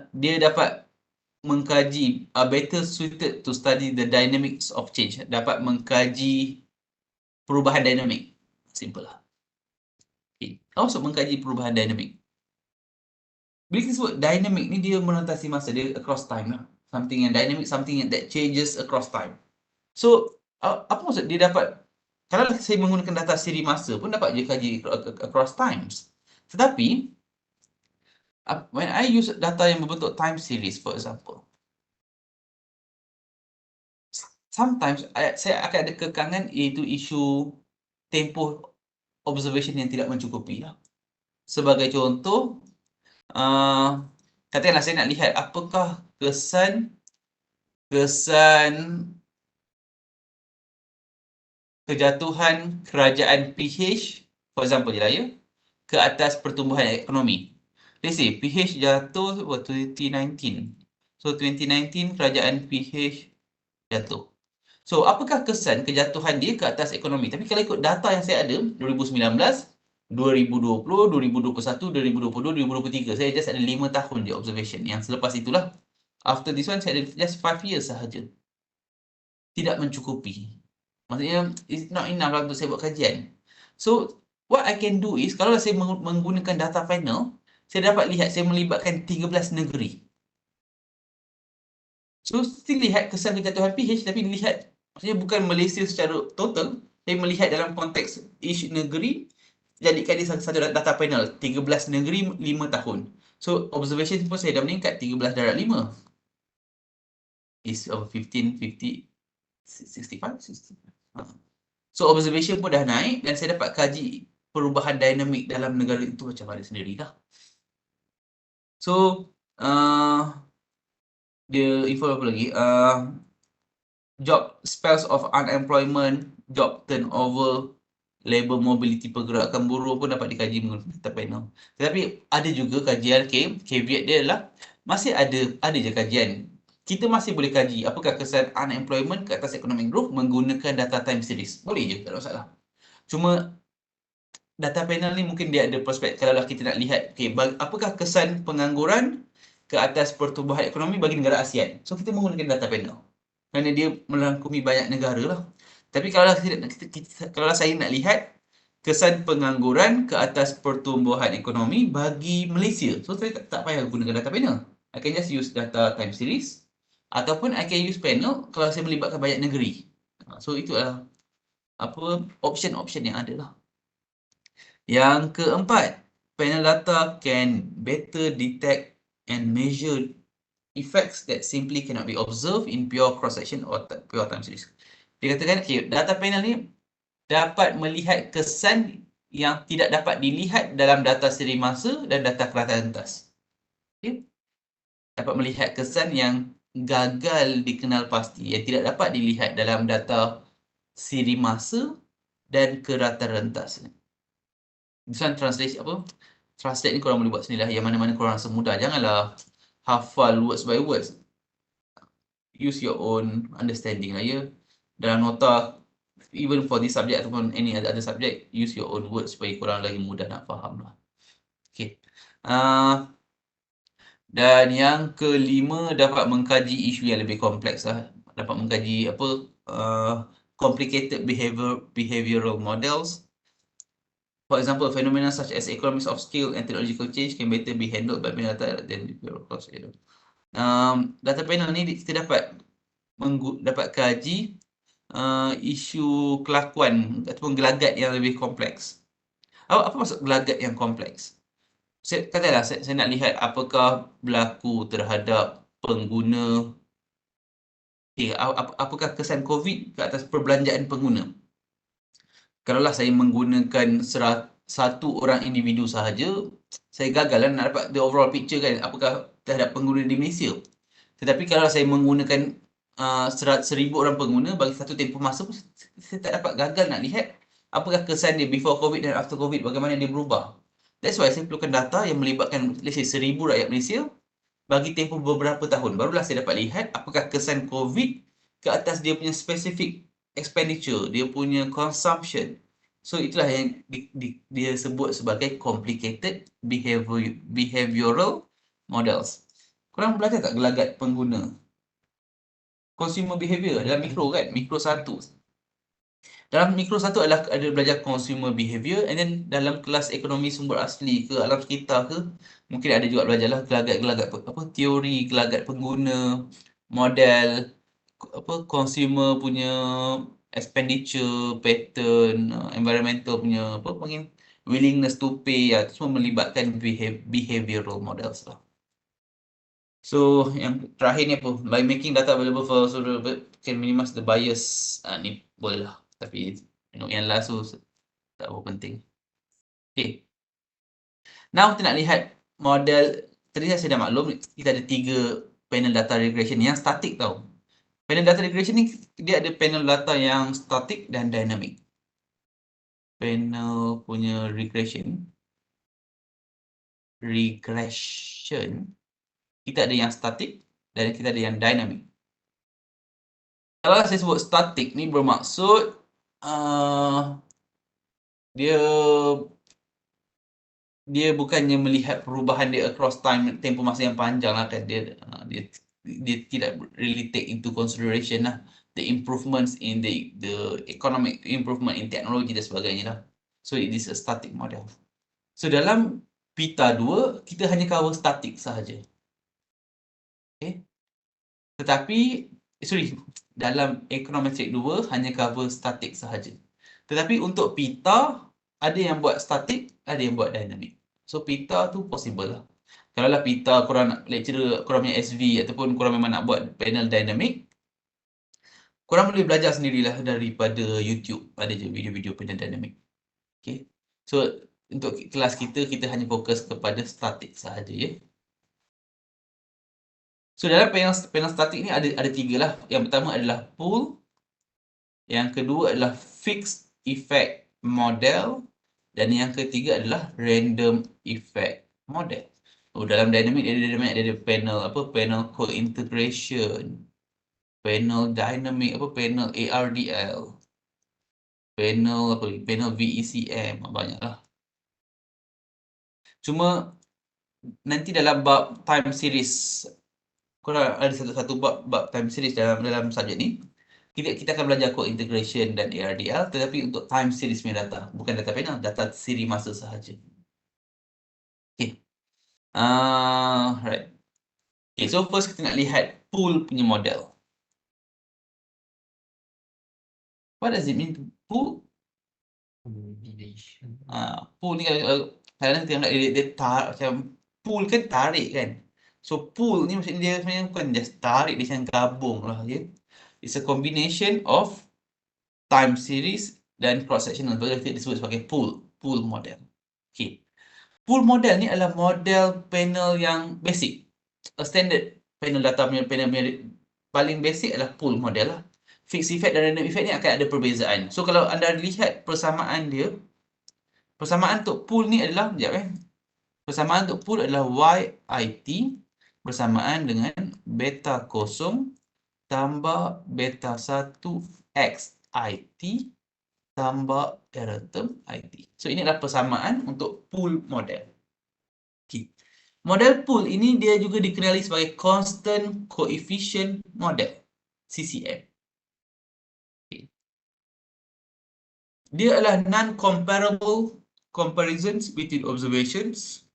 Dia dapat mengkaji, better suited to study the dynamics of change. Dapat mengkaji perubahan dinamik. Simple lah. Okay. Apa maksud mengkaji perubahan dinamik? Bila kita sebut dynamic ni, dia menotasi masa, dia across time lah. Something yang dynamic, something that changes across time. So, Apa maksud dia dapat, kalau saya menggunakan data siri masa pun dapat je kaji across times. Tetapi, when I use data yang berbentuk time series, for example, sometimes saya akan ada kekangan iaitu isu tempoh observation yang tidak mencukupi lah. Sebagai contoh, katakanlah saya nak lihat apakah kesan kejatuhan kerajaan PH, for example je lah ya, ke atas pertumbuhan ekonomi. Let's say PH jatuh 2019. So 2019 kerajaan PH jatuh. So apakah kesan kejatuhan dia ke atas ekonomi? Tapi kalau ikut data yang saya ada 2019, 2020, 2021, 2022, 2023, saya just ada 5 tahun je observation. Yang selepas itulah, after this one saya ada just 5 years sahaja. Tidak mencukupi. Maksudnya it's not enough lah untuk saya buat kajian. So what I can do is, kalau saya menggunakan data panel, saya dapat lihat saya melibatkan 13 negeri. So still lihat kesan kejatuhan PH, tapi lihat, maksudnya bukan Malaysia secara total, tapi melihat dalam konteks each negeri, jadikan dia satu data panel, 13 negeri 5 tahun. So observation pun saya dah meningkat 13 darab 5. Is 15, 50, 65, 65. So observation pun dah naik dan saya dapat kaji perubahan dinamik dalam negara itu macam mana sendirilah. So dia info apa lagi? Job spells of unemployment, job turnover, labor mobility, pergerakan buruh pun dapat dikaji menggunakan data panel. Tetapi ada juga kajian, caveat dia adalah masih ada je kajian. Kita masih boleh kaji apakah kesan unemployment ke atas economic growth menggunakan data time series. Boleh je, tak ada masalah. Cuma data panel ni mungkin dia ada prospek kalau kita nak lihat apakah kesan pengangguran ke atas pertumbuhan ekonomi bagi negara ASEAN. So kita menggunakan data panel kerana dia merangkumi banyak negara lah. Tapi kalau saya nak lihat kesan pengangguran ke atas pertumbuhan ekonomi bagi Malaysia, so saya tak payah gunakan data panel. I can just use data time series ataupun I can use panel kalau saya melibatkan banyak negeri. So itu adalah option-option yang ada lah. Yang keempat, panel data can better detect and measure effects that simply cannot be observed in pure cross-section or pure time series. Dia katakan, data panel ni dapat melihat kesan yang tidak dapat dilihat dalam data siri masa dan data kerata rentas. Dapat melihat kesan yang gagal dikenal pasti, yang tidak dapat dilihat dalam data siri masa dan kerata rentas. This one translate ni korang boleh buat sendiri lah, yang mana-mana korang rasa mudah. Janganlah hafal words by words. Use your own understanding lah ya. Dalam nota, even for this subject ataupun any other subject, use your own words supaya korang lagi mudah nak faham lah. Okay. Dan yang kelima, dapat mengkaji isu yang lebih kompleks lah. Dapat mengkaji complicated behavioral models. For example, phenomena such as economies of scale and technological change can better be handled by data than cross. Data panel ni kita dapat kaji isu kelakuan ataupun gelagat yang lebih kompleks. Apa maksud gelagat yang kompleks? Katakanlah saya nak lihat apakah berlaku terhadap pengguna, apakah kesan COVID ke atas perbelanjaan pengguna. Kalaulah saya menggunakan satu orang individu sahaja, saya gagal lah nak dapat the overall picture kan, apakah terhadap pengguna di Malaysia. Tetapi kalau saya menggunakan 1,000 orang pengguna bagi satu tempoh masa, saya tak dapat, gagal nak lihat apakah kesan dia before COVID dan after COVID, bagaimana dia berubah. That's why saya perlukan data yang melibatkan 1,000 rakyat Malaysia bagi tempoh beberapa tahun. Barulah saya dapat lihat apakah kesan COVID ke atas dia punya specific expenditure, dia punya consumption. So itulah yang dia sebut sebagai complicated behavioral models. Korang belajar tak gelagat pengguna? Consumer behavior dalam mikro kan, mikro 1. Dalam mikro 1 adalah ada belajar consumer behavior, and then dalam kelas ekonomi sumber asli ke alam sekitar ke, mungkin ada juga belajarlah gelagat teori gelagat pengguna, model consumer punya expenditure pattern, environmental punya apa panggil willingness to pay, itu semua melibatkan behavioral models lah. So yang terakhir ni apa? By making data available for user can minimize the bias. Ni boleh lah. Tapi yang last tu tak apa penting. Okay. Now kita nak lihat model. Tadi saya dah maklum kita ada 3 panel data regression yang static tau. Panel data regression ni dia ada panel data yang static dan dynamic. Panel punya regression kita ada yang static dan kita ada yang dynamic. Kalau saya sebut static ni bermaksud dia bukannya melihat perubahan dia across tempoh masa yang panjang lah kan. Dia tidak really take into consideration lah the improvements in the economic improvement in technology dan sebagainya lah. So it is a static model. So dalam Pita 2 kita hanya cover static sahaja. Okay. Tetapi dalam Econometric 2 hanya cover static sahaja. Tetapi untuk Pita ada yang buat static, ada yang buat dynamic. So Pita tu possible lah. Kalau lah Pita korang nak lecturer, korang punya SV ataupun korang memang nak buat panel dynamic, korang boleh belajar sendirilah daripada YouTube. Ada je video-video panel dynamic. Okay. So untuk kelas kita hanya fokus kepada static sahaja ya. So dalam panel static ni ada 3 lah. Yang pertama adalah pool. Yang kedua adalah fixed effect model. Dan yang ketiga adalah random effect model. Dalam dynamic dia ada panel co-integration, panel dynamic panel ARDL, panel VECM, banyaklah. Cuma nanti dalam bab time series, korang ada satu bab time series dalam subjek ni. Kita akan belajar co-integration dan ARDL, tetapi untuk time series punya data, bukan data panel, data siri masa sahaja. Okay. Right. Okay, so first kita nak lihat pool punya model. What does it mean to pool? Pool ni kadang-kadang kita anggap dia macam pool kan tarik kan. So pool ni maksudnya dia sebenarnya bukan just tarik, dia macam gabung lah ya. It's a combination of time series dan cross sectional. Kita disebut sebagai pool model. Okay. Pool model ni adalah model panel yang basic. A standard panel data punya panel paling basic adalah pool model lah. Fixed effect dan random effect ni akan ada perbezaan. So kalau anda lihat persamaan dia, persamaan untuk pool ni adalah, persamaan untuk pool adalah YIT bersamaan dengan beta kosong tambah beta 1 XIT tambah error term IT. So ini adalah persamaan untuk pool model. Okay. Model pool ini dia juga dikenali sebagai constant coefficient model, CCM. Okay. Dia adalah non-comparable comparisons between observations,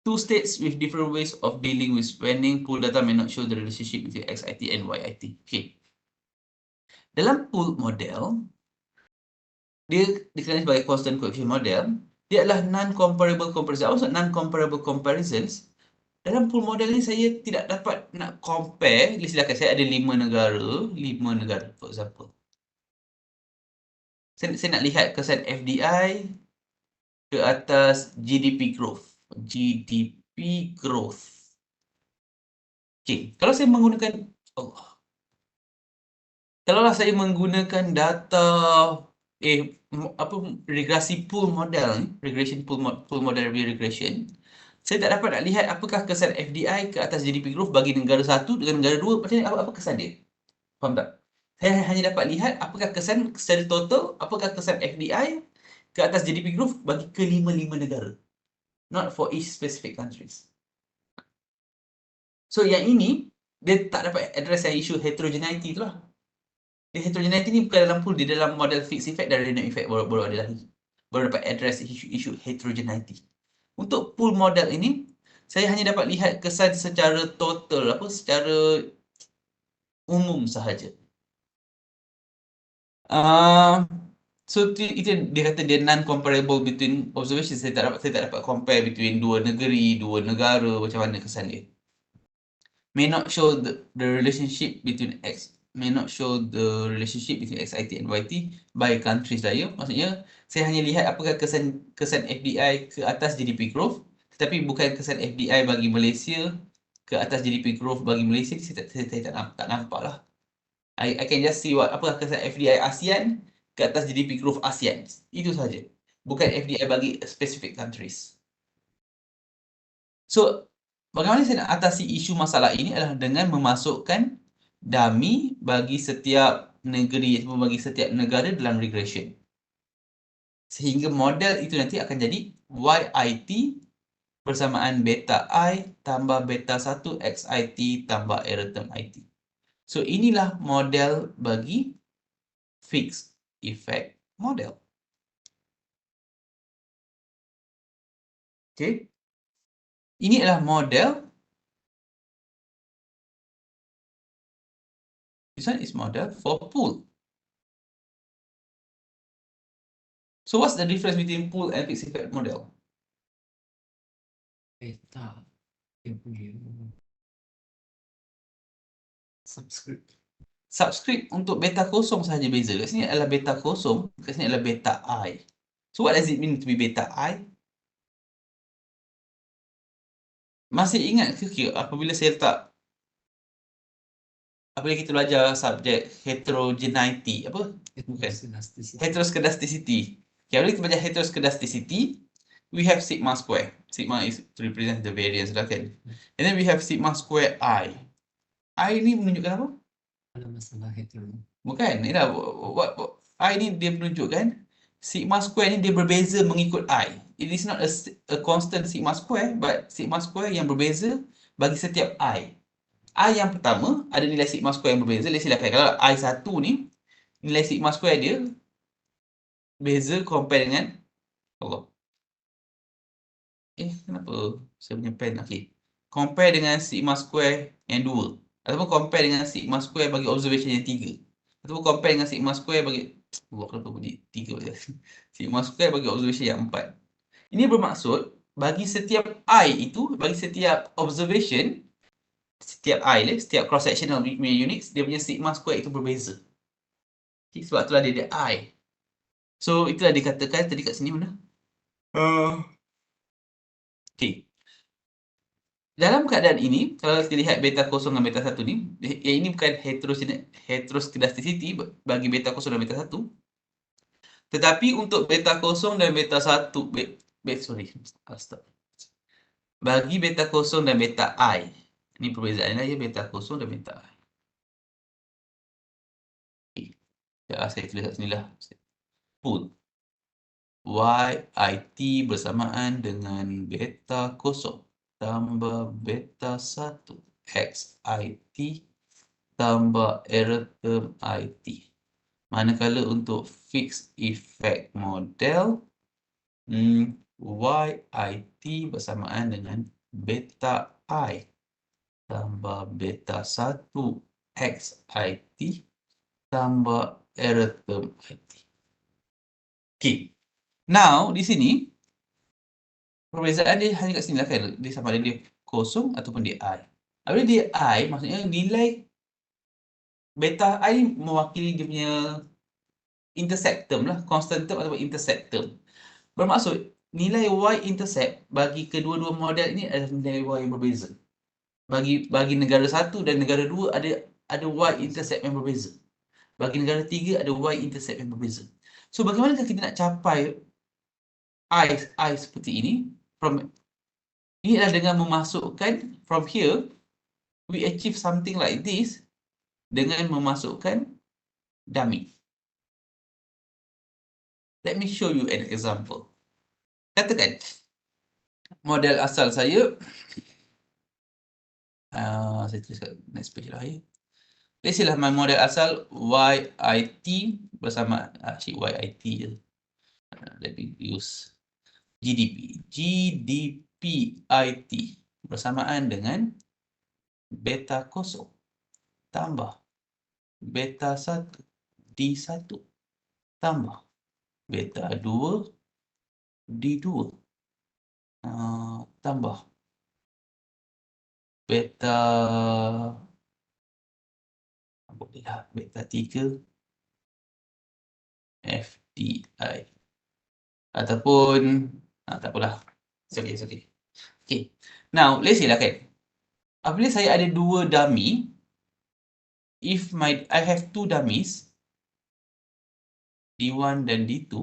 two states with different ways of dealing with spending. Pool data may not show the relationship between XIT and YIT. Okay. Dalam pool model, dia dikenali sebagai constant coefficient model. Dia adalah non-comparable comparison. Apa maksud non-comparable comparisons? Dalam pool model ni saya tidak dapat nak compare. Silakan, saya ada 5 negara for example. Saya nak lihat kesan FDI ke atas GDP growth. Okay, kalau saya menggunakan kalaulah saya menggunakan data regresi pool model ni, pool model regression, saya tak dapat nak lihat apakah kesan FDI ke atas GDP growth bagi negara satu dengan negara dua, macam apa kesan dia. Faham tak? Saya hanya dapat lihat apakah kesan secara total, apakah kesan FDI ke atas GDP growth bagi kelima-lima negara. Not for each specific countries. So yang ini dia tak dapat address yang isu heterogeneity tu lah. Heterogeneity ni bukan dalam pool, dia dalam model fixed effect dan random effect baru ada lagi. Baru dapat address isu heterogeneity. Untuk pool model ini, saya hanya dapat lihat kesan secara total, secara umum sahaja. So itu dia kata dia non-comparable between observations. Saya tak dapat compare between dua negeri, dua negara, macam mana kesan dia. May not show the relationship between XIT and YT by countries lah ya. Maksudnya saya hanya lihat apakah kesan FDI ke atas GDP growth, tetapi bukan kesan FDI bagi Malaysia ke atas GDP growth bagi Malaysia. Saya tak nampak lah. I can just see apakah kesan FDI ASEAN ke atas GDP growth ASEAN. Itu saja. Bukan FDI bagi specific countries. So, bagaimana saya nak atasi isu masalah ini adalah dengan memasukkan dummy bagi setiap negeri ataupun bagi setiap negara dalam regression. Sehingga model itu nanti akan jadi YIT bersamaan beta I tambah beta 1 XIT tambah error term IT. So, inilah model bagi fixed effect model. Okay. Ini adalah model. This one is model for pool. So what's the difference between pool and fixed effect model? Beta dia punya subscript. Subscript untuk beta kosong sahaja beza. Kat sini adalah beta kosong, kat sini adalah beta I. So what does it mean to be beta I? Masih ingat ke apabila saya letak, apabila kita belajar subjek heterogeneity, apa? Bukan. Heteroscedasticity. Okay, apabila kita belajar heteroscedasticity, we have sigma square. Sigma is to represent the variance lah kan. And then we have sigma square I. I ni menunjukkan apa? Ada masalah hetero. Bukan, ni dah I ni dia menunjukkan sigma square ni dia berbeza mengikut I. It is not a constant sigma square, but sigma square yang berbeza bagi setiap I. I yang pertama ada nilai sigma square yang berbeza. Silakan, kalau I1 ni nilai sigma square dia beza compare dengan Allah. Kenapa saya punya pen? Okay. Compare dengan sigma square yang 2. Ataupun compare dengan sigma square bagi observation yang 3. Ataupun compare dengan sigma square bagi kenapa bunyi 3 je. Sigma square bagi observation yang 4. Ini bermaksud bagi setiap I itu, bagi setiap observation, setiap I, setiap cross sectional units, dia punya sigma square itu berbeza. Okay, sebab itulah dia ada I. So itulah dikatakan tadi kat sini mana? Okay. Dalam keadaan ini, kalau kita lihat beta kosong dan beta 1 ni, yang ini bukan heteroscedasticity bagi beta kosong dan beta 1. Tetapi untuk beta kosong dan beta 1, bagi beta kosong dan beta I. Ini perbezaannya ya, beta kosong dan beta I. Okay. Ya, saya tulis kat sini lah. Pool. YIT bersamaan dengan beta kosong tambah beta 1 XIT tambah error term IT. Manakala untuk fixed effect model, YIT bersamaan dengan beta I tambah beta 1 XIT tambah error term IT. Okay. Now, di sini, perbezaan dia hanya kat sini lah kan. Dia sama ada dia kosong ataupun dia I. Apabila dia I, maksudnya nilai beta I mewakili dia punya intersect term lah. Constant term ataupun intersect term. Bermaksud, nilai Y-intercept bagi kedua-dua model ini adalah nilai Y yang berbeza. Bagi negara 1 dan negara 2 ada Y-intercept yang berbeza. Bagi negara 3 ada Y-intercept yang berbeza. So, bagaimanakah kita nak capai I seperti ini? Ini adalah dengan memasukkan from here, we achieve something like this dengan memasukkan dummy. Let me show you an example. Katakan, model asal saya, saya tulis kat next page lah ya. Let's say lah my model asal YIT bersama, YIT je. Let me use GDPIT bersamaan dengan beta kosong tambah beta 1 D1 tambah beta 2 D2 tambah beta bolehlah beta 3 FDI ataupun tak apalah. It's okay, it's okay. Okay. Now, let's say lah kan. Apabila saya ada dua dummy, if I have two dummies, D1 dan D2,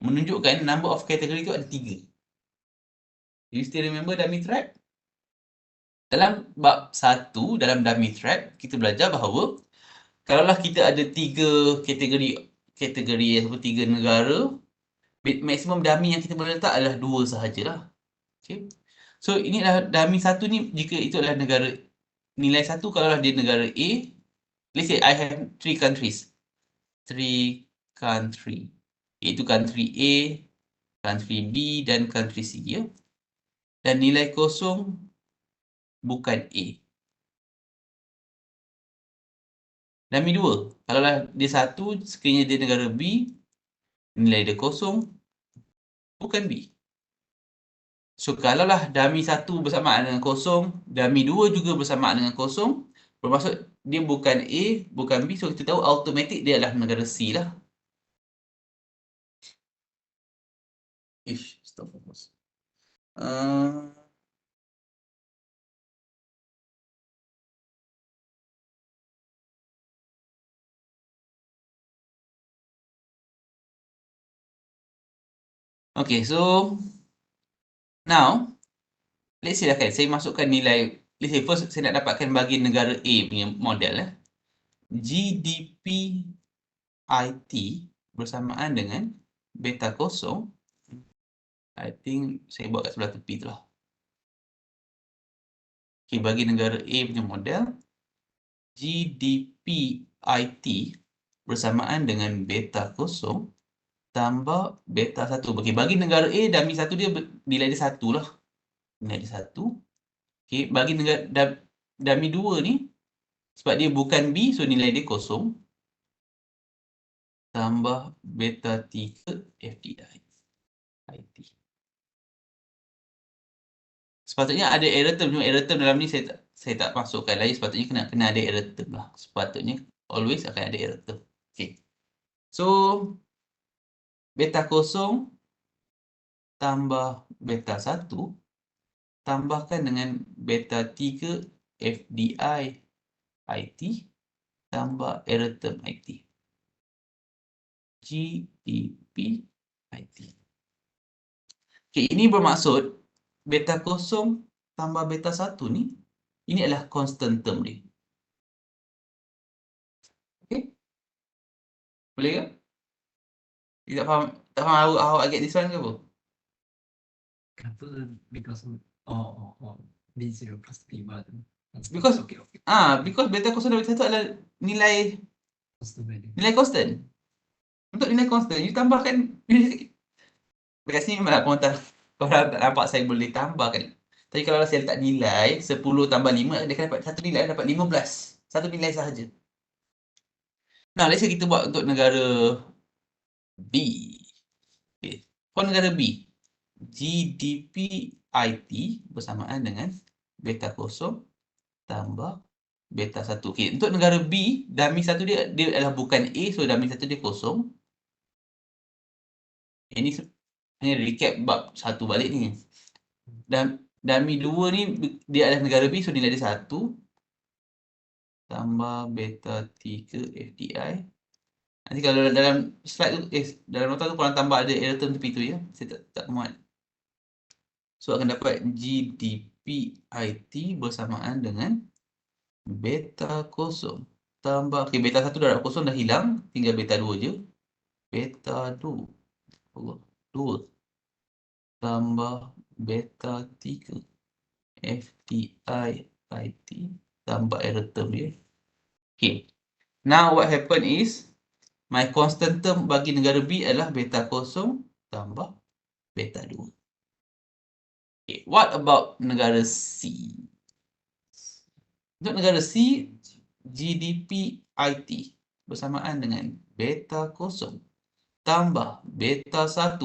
menunjukkan number of category itu ada 3. You still remember dummy trap? Dalam bab 1, dalam dummy trap, kita belajar bahawa kalaulah kita ada 3 kategori ataupun 3 negara, maksimum dummy yang kita boleh letak adalah 2 sahajalah. Okay. So, ini adalah dummy 1 ni, jika itu adalah negara nilai 1, kalaulah dia negara A, let's say I have 3 countries. 3 country. Iaitu country A, country B dan country C. Ya? Dan nilai kosong bukan A. Dummy 2. Kalaulah dia 1, sekiranya dia negara B, nilai dia kosong bukan B. So, kalaulah dummy 1 bersamaan dengan kosong, dummy 2 juga bersamaan dengan kosong, bermaksud dia bukan A, bukan B. So, kita tahu automatik dia adalah negara C lah. Stop focus. Okay, so now, let's say lah kan, saya masukkan nilai, let's say first saya nak dapatkan bagi negara A punya model. GDP IT bersamaan dengan beta kosong. I think saya buat kat sebelah tepi tu lah. Okay, bagi negara A punya model, GDP IT bersamaan dengan beta kosong tambah beta 1. Okay, bagi negara A, dummy 1 dia nilai dia 1 lah. Nilai dia 1. Okay, bagi negara dummy 2 ni, sebab dia bukan B, so nilai dia kosong. Tambah beta 3 FDI IT. Sepatutnya ada error term. Cuma error term dalam ni saya tak masukkan lagi. Sepatutnya kena ada error term lah. Sepatutnya always akan ada error term. Okay. So, beta kosong tambah beta 1 tambahkan dengan beta 3 FDI IT tambah error term IT. GDP IT. Okay, ini bermaksud beta kosong tambah beta 1 ni, ini adalah constant term dia. Okay? Boleh ke? You tak faham how I get this one ke apa? Kenapa? Because B0 plus B1. Because okay. Because beta kosong dan beta 1 adalah nilai constant. Untuk nilai constant, you tambahkan dekat sini memang korang tak nampak saya boleh tambahkan. Tapi kalau saya letak nilai 10 tambah 5, dia akan dapat satu nilai, dapat 15. Satu nilai sahaja. Nah, let's say kita buat untuk negara B. Okay. For negara B, GDP IT bersamaan dengan beta kosong tambah beta 1. Okay. Untuk negara B, dummy 1 dia adalah bukan A, so dummy 1 dia kosong. Ini hanya recap bab 1 balik ni. Dan dummy 2 ni dia adalah negara B, so nilai dia 1 tambah beta 3 FDI. Nanti kalau dalam slide tu, dalam nota tu korang tambah ada error term tepi tu ya. Saya tak muat. So akan dapat GDP IT bersamaan dengan beta kosong tambah, okay, beta 1 dah kosong dah hilang, tinggal beta 2 je. Beta 2 tambah beta 3 FDI IT tambah error term dia. Okay. Now what happen is my constant term bagi negara B adalah beta kosong tambah beta 2. Okay. What about negara C? Untuk negara C, GDP IT bersamaan dengan beta kosong tambah beta 1.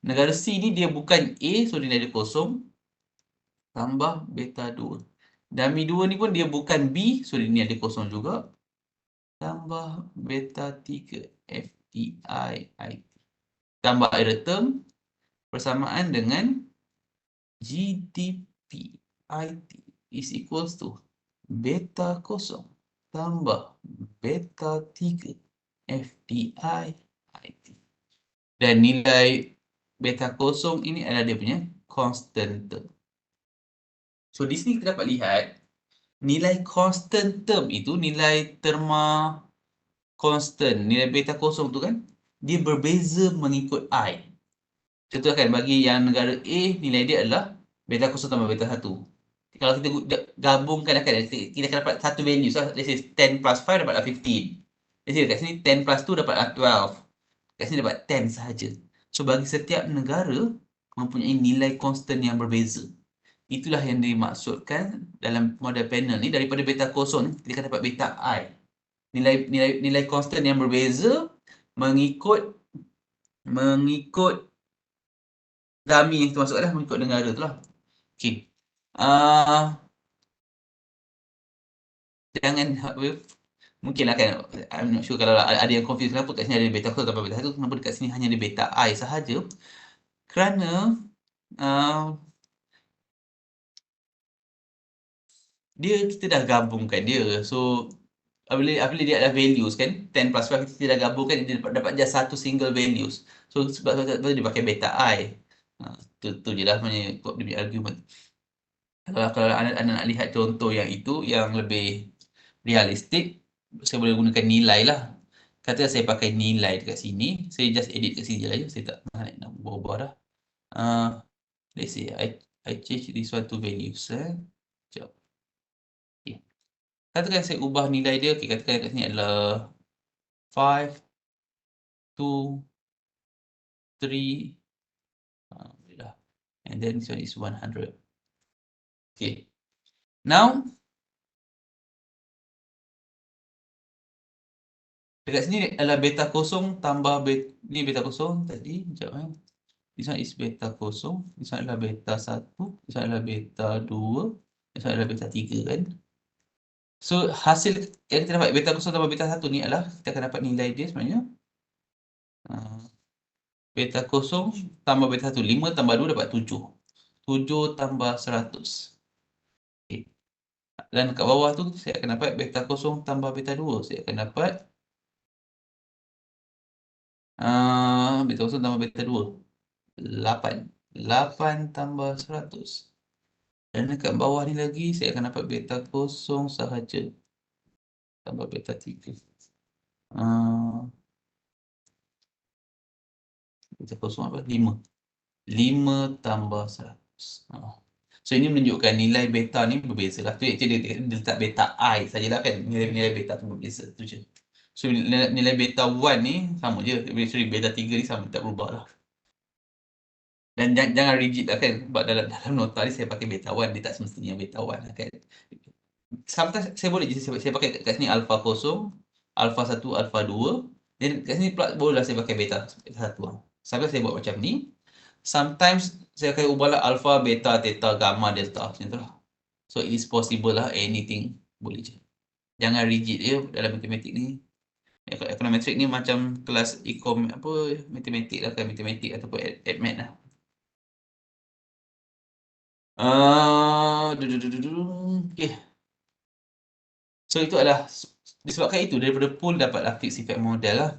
Negara C ni dia bukan A, so dia ada kosong, tambah beta 2. Dummy 2 ni pun dia bukan B, so dia ni ada kosong juga, tambah beta 3 FTI IT. Tambah error term bersamaan dengan GDP IT is equals to beta kosong tambah beta 3 FTI IT. Dan nilai beta kosong ini adalah dia punya constant term. So di sini kita dapat lihat nilai constant term itu, nilai terma constant, nilai beta kosong tu kan, dia berbeza mengikut I. Contoh kan, bagi yang negara A, nilai dia adalah beta kosong tambah beta 1. Kalau kita gabungkan akan, kita akan dapat satu value. So, let's say 10 plus 5 dapatlah 15. Let's say kat sini 10 plus 2 dapatlah 12. Kat sini dapat 10 sahaja. So, bagi setiap negara mempunyai nilai constant yang berbeza. Itulah yang dimaksudkan dalam model panel ni. Daripada beta kosong, kita akan dapat beta I. Nilai constant yang berbeza mengikut dummy yang kita masukkan, mengikut negara tu lah. Okay. Jangan, mungkinlah kan, I'm not sure kalau ada yang confused kenapa kat sini ada beta kosong tambah beta 1, kenapa dekat sini hanya ada beta I sahaja. Kerana kita dah gabungkan dia. So, apabila dia ada values kan, 10 plus 5 kita dah gabungkan, dia dapat just satu single values. So, sebab dia pakai beta I. Tu je lah sebenarnya dia punya argument. Kalau anda nak lihat contoh yang itu, yang lebih realistik, saya boleh gunakan nilai lah. Katakan saya pakai nilai dekat sini, saya just edit kat sini je lah. Saya tak nak buat-buat dah. Let's say, I change this one to values. Sekejap. Okay. Katakan saya ubah nilai dia, okay, katakan kat sini adalah 5, 2, 3, and then this one is 100. Okay. Now, dekat sini adalah beta kosong tambah ni beta kosong tadi. Sekejap. This one is beta kosong. This one adalah beta 1. This one adalah beta 2. This one adalah beta 3 kan. So, hasil yang kita dapat beta kosong tambah beta 1 ni adalah kita akan dapat nilai dia sebenarnya. Beta kosong tambah beta 1. 5 tambah 2 dapat 7. 7 tambah 100. Okay. Dan kat bawah tu saya akan dapat beta kosong tambah beta 2. Saya akan dapat beta kosong tambah beta 2. 8. 8 tambah 100. Dan dekat bawah ni lagi saya akan dapat beta kosong sahaja. Tambah beta 3. Beta kosong apa? 5. 5 tambah 100. So ini menunjukkan nilai beta ni berbeza lah. Tu actually dia letak beta I sajalah kan. Nilai beta tu berbeza. Tu je. So nilai beta 1 ni sama je. Sorry, beta 3 ni sama, tak berubah lah. Dan jangan rigid lah kan. Sebab dalam nota ni saya pakai beta 1. Dia tak semestinya beta 1 lah kan. Sometimes saya boleh je saya pakai kat sini alpha kosong, alpha 1, alpha 2. Dan kat sini pula bolehlah saya pakai beta 1. Sampai saya buat macam ni. Sometimes saya akan ubahlah alpha, beta, theta, gamma, delta macam tu lah. So it is possible lah, anything boleh je. Jangan rigid je dalam matematik ni. Econometric ni macam kelas matematik lah kan, matematik ataupun admat lah. Okay. So itu adalah disebabkan itu daripada pool dapatlah fixed effect model lah.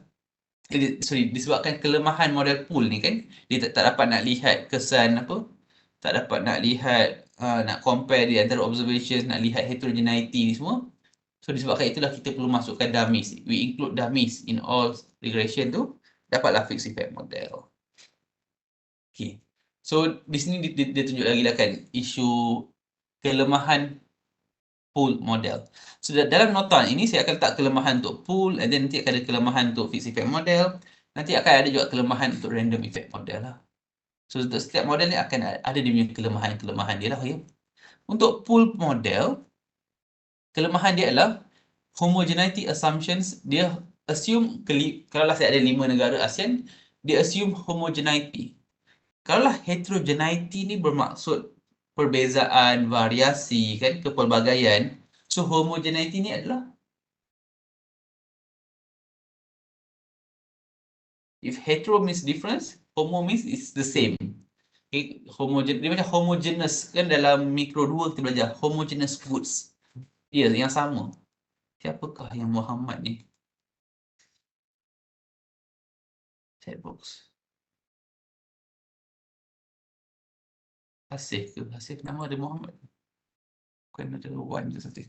Disebabkan kelemahan model pool ni kan, dia tak dapat nak lihat kesan tak dapat nak lihat nak compare di antara observations, nak lihat heterogeneity ni semua. So disebabkan itulah kita perlu masukkan dummies. We include dummies in all regression tu, dapatlah fixed effect model. Okay. So di sini dia tunjuk lagi lah kan isu kelemahan pool model. So dalam nota ini saya akan letak kelemahan untuk pool, and then nanti akan ada kelemahan untuk fixed effect model. Nanti akan ada juga kelemahan untuk random effect model lah. So untuk setiap model ni akan ada dia punya kelemahan dia lah. Okay? Untuk pool model, kelemahan dia adalah homogeneity assumptions, dia assume kalau lah saya ada 5 negara ASEAN, dia assume homogeneity. Kalau lah heterogeneity ni bermaksud perbezaan, variasi kan, kepelbagaian. So homogeneity ni adalah, if hetero means difference, homo means is the same. Okay, dia macam homogeneous kan, dalam mikro 2 kita belajar homogeneous goods. Ya, yang sama. Siapakah yang Muhammad ni? Chatbox. Hasif ke? Hasif nama ada Muhammad. Bukan ada Wan ke something.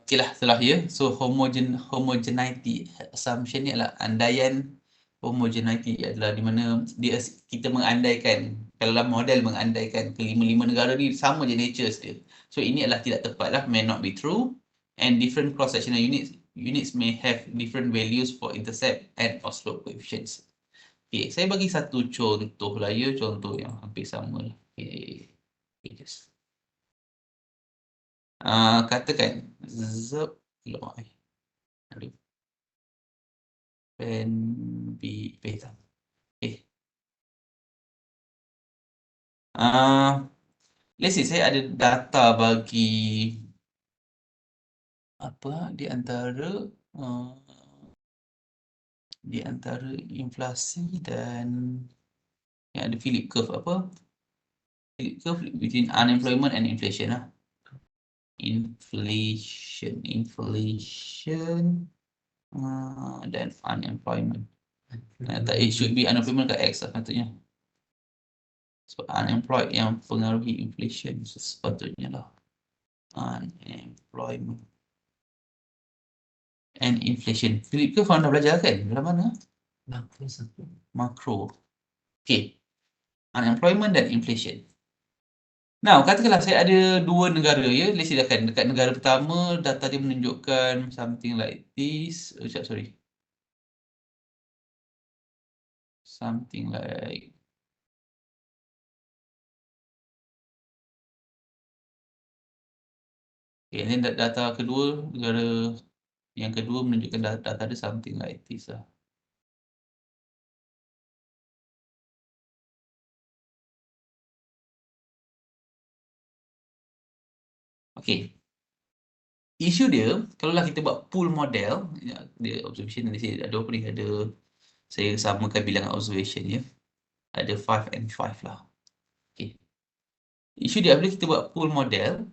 Okay lah, setelah ya. So homogeneity assumption ni adalah andaian homogeneity adalah di mana kita mengandaikan, kalau dalam model mengandaikan kelima-lima negara ni sama je natures dia. So ini adalah tidak tepat lah, may not be true, and different cross-sectional units may have different values for intercept and or slope coefficients. Okay, saya bagi satu contoh lah ya, contoh yang hampir sama lah. Okay, just katakan zep aduh pen beta. Okay. Let's say saya ada data bagi apa di antara inflasi dan yang ada Philip curve apa? Philip curve between unemployment and inflation lah. Inflation dan unemployment. It should be unemployment kat X lah patutnya. So unemployed yang pengaruhi inflation sepatutnya lah. Unemployment and inflation. Philip curve anda belajar kan? Dalam mana? Makro. Okay. Unemployment dan inflation. Now, katakanlah saya ada dua negara ya. Let's say dekat negara pertama, data dia menunjukkan something like this. Sorry. Something like okay, and then data kedua, negara yang kedua menunjukkan data dia something like this lah. Okay. Isu dia, kalaulah kita buat pool model, dia observation ni saya ada apa ni, saya samakan bilangan observation ya. Ada 5 and 5 lah. Okay. Isu dia, apabila kita buat pool model,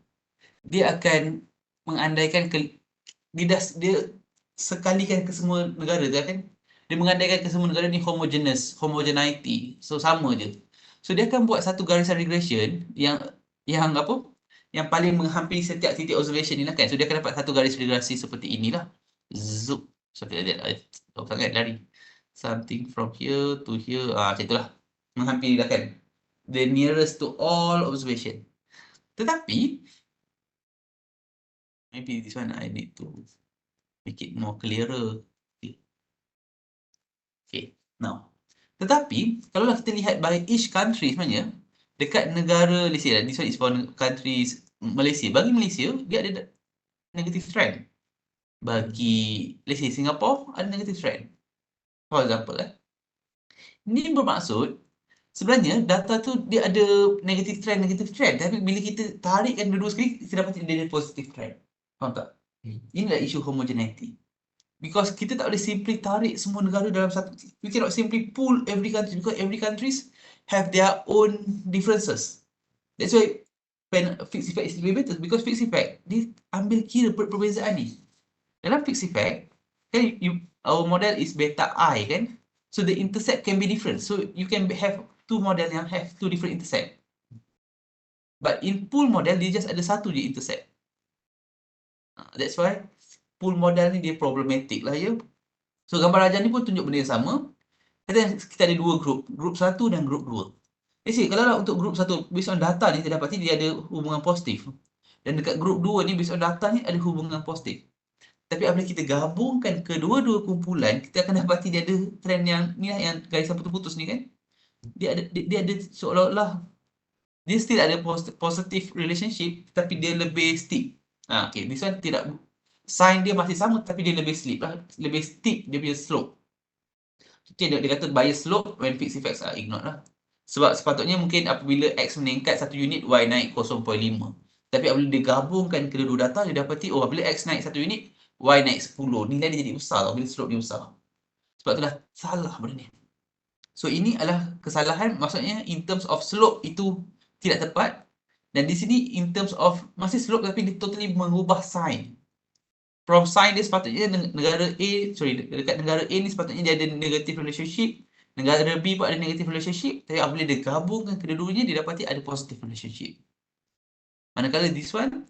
dia akan mengandaikan dia sekalikan ke semua negara tu kan. Dia mengandaikan ke semua negara ni homogeneity. So sama je. So dia akan buat satu garisan regression yang apa? Yang paling menghampiri setiap titik observation ni lah kan. So dia akan dapat satu garis regresi seperti inilah. Zoom. Something like that. Sangat lari. Something from here to here. Macam itulah. Menghampiri lah kan. The nearest to all observation. Tetapi, maybe this one I need to make it more clearer. Okay. Now. Tetapi, kalau kita lihat by each country sebenarnya, dekat negara, let's say, this one is for countries Malaysia. Bagi Malaysia, dia ada negative trend. Bagi, let's say, Singapore, ada negative trend. For example, ini bermaksud, sebenarnya data tu dia ada negative trend. Tapi bila kita tarikkan dua-dua sekali, kita dapat dia ada positive trend. Faham tak? Inilah isu homogeneity. Because kita tak boleh simply tarik semua negara dalam satu. We cannot simply pull every country because every countries have their own differences. That's why when fixed effect is lebih better because fixed effect dia ambil kira perbezaan ni. Dalam fixed effect, kan our model is beta I kan? So the intercept can be different. So you can have two model yang have two different intercept. But in pool model dia just ada satu je intercept. That's why pool model ni dia problematic lah ya. So gambar rajah ni pun tunjuk benda yang sama. Kita ada dua grup. Grup 1 dan grup 2. Kalau untuk grup 1, based on data ni kita dapati dia ada hubungan positif. Dan dekat grup 2 ni based on data ni ada hubungan positif. Tapi apabila kita gabungkan kedua-dua kumpulan, kita akan dapati dia ada trend yang ni lah, yang garisan putus-putus ni kan. Dia ada seolah-olah dia still ada positive relationship tapi dia lebih steep. Okay, this one tidak, sign dia masih sama tapi dia lebih steep lah, lebih steep dia punya slope. Okay, dia kata bias slope when fixed effects are ignored lah. Sebab sepatutnya mungkin apabila X meningkat 1 unit, Y naik 0.5. Tapi apabila dia gabungkan kedua-dua data, dia dapati, oh apabila X naik 1 unit, Y naik 10. Nilai dia jadi besar tau, bila slope dia besar. Sebab itulah salah benda ni. So ini adalah kesalahan, maksudnya in terms of slope itu tidak tepat. Dan di sini in terms of masih slope tapi dia totally mengubah sign. From sign dia sepatutnya negara A, dekat negara A ni sepatutnya dia ada negative relationship. Negara B pun ada negative relationship. Tapi apabila dia gabungkan kedua-duanya, dia dapati ada positive relationship. Manakala this one,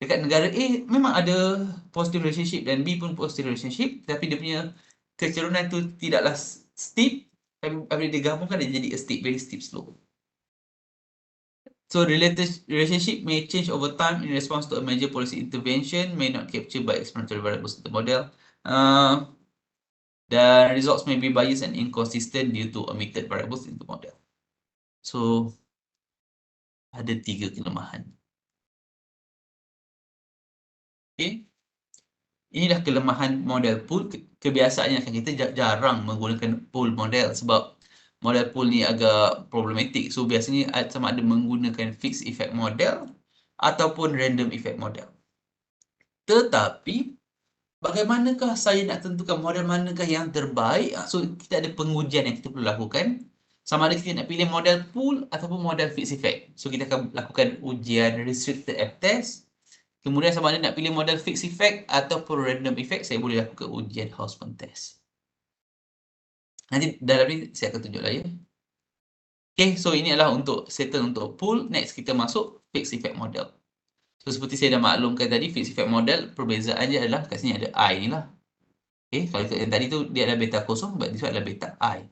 dekat negara A memang ada positive relationship dan B pun positive relationship. Tapi dia punya kecerunan tu tidaklah steep. Tapi apabila dia gabungkan, dia jadi a steep, very steep slope. So relationship may change over time in response to a major policy intervention, may not capture by explanatory variables in the model. The results may be biased and inconsistent due to omitted variables in the model. So ada 3 kelemahan. Okay. Inilah kelemahan model pool. Kebiasaannya kan kita jarang menggunakan pool model sebab model pool ni agak problematik. So biasanya sama ada menggunakan fixed effect model ataupun random effect model. Tetapi bagaimanakah saya nak tentukan model manakah yang terbaik? So kita ada pengujian yang kita perlu lakukan. Sama ada kita nak pilih model pool ataupun model fixed effect. So kita akan lakukan ujian restricted f-test. Kemudian sama ada nak pilih model fixed effect ataupun random effect, saya boleh lakukan ujian Hausman test. Nanti dalam ni saya akan tunjuk lah ya. Okay, so ini adalah untuk settle untuk pool. Next kita masuk fixed effect model. So seperti saya dah maklumkan tadi, fixed effect model perbezaannya adalah kat sini ada I ni lah. Okay, kalau yang tadi tu dia adalah beta kosong, but this one adalah beta I.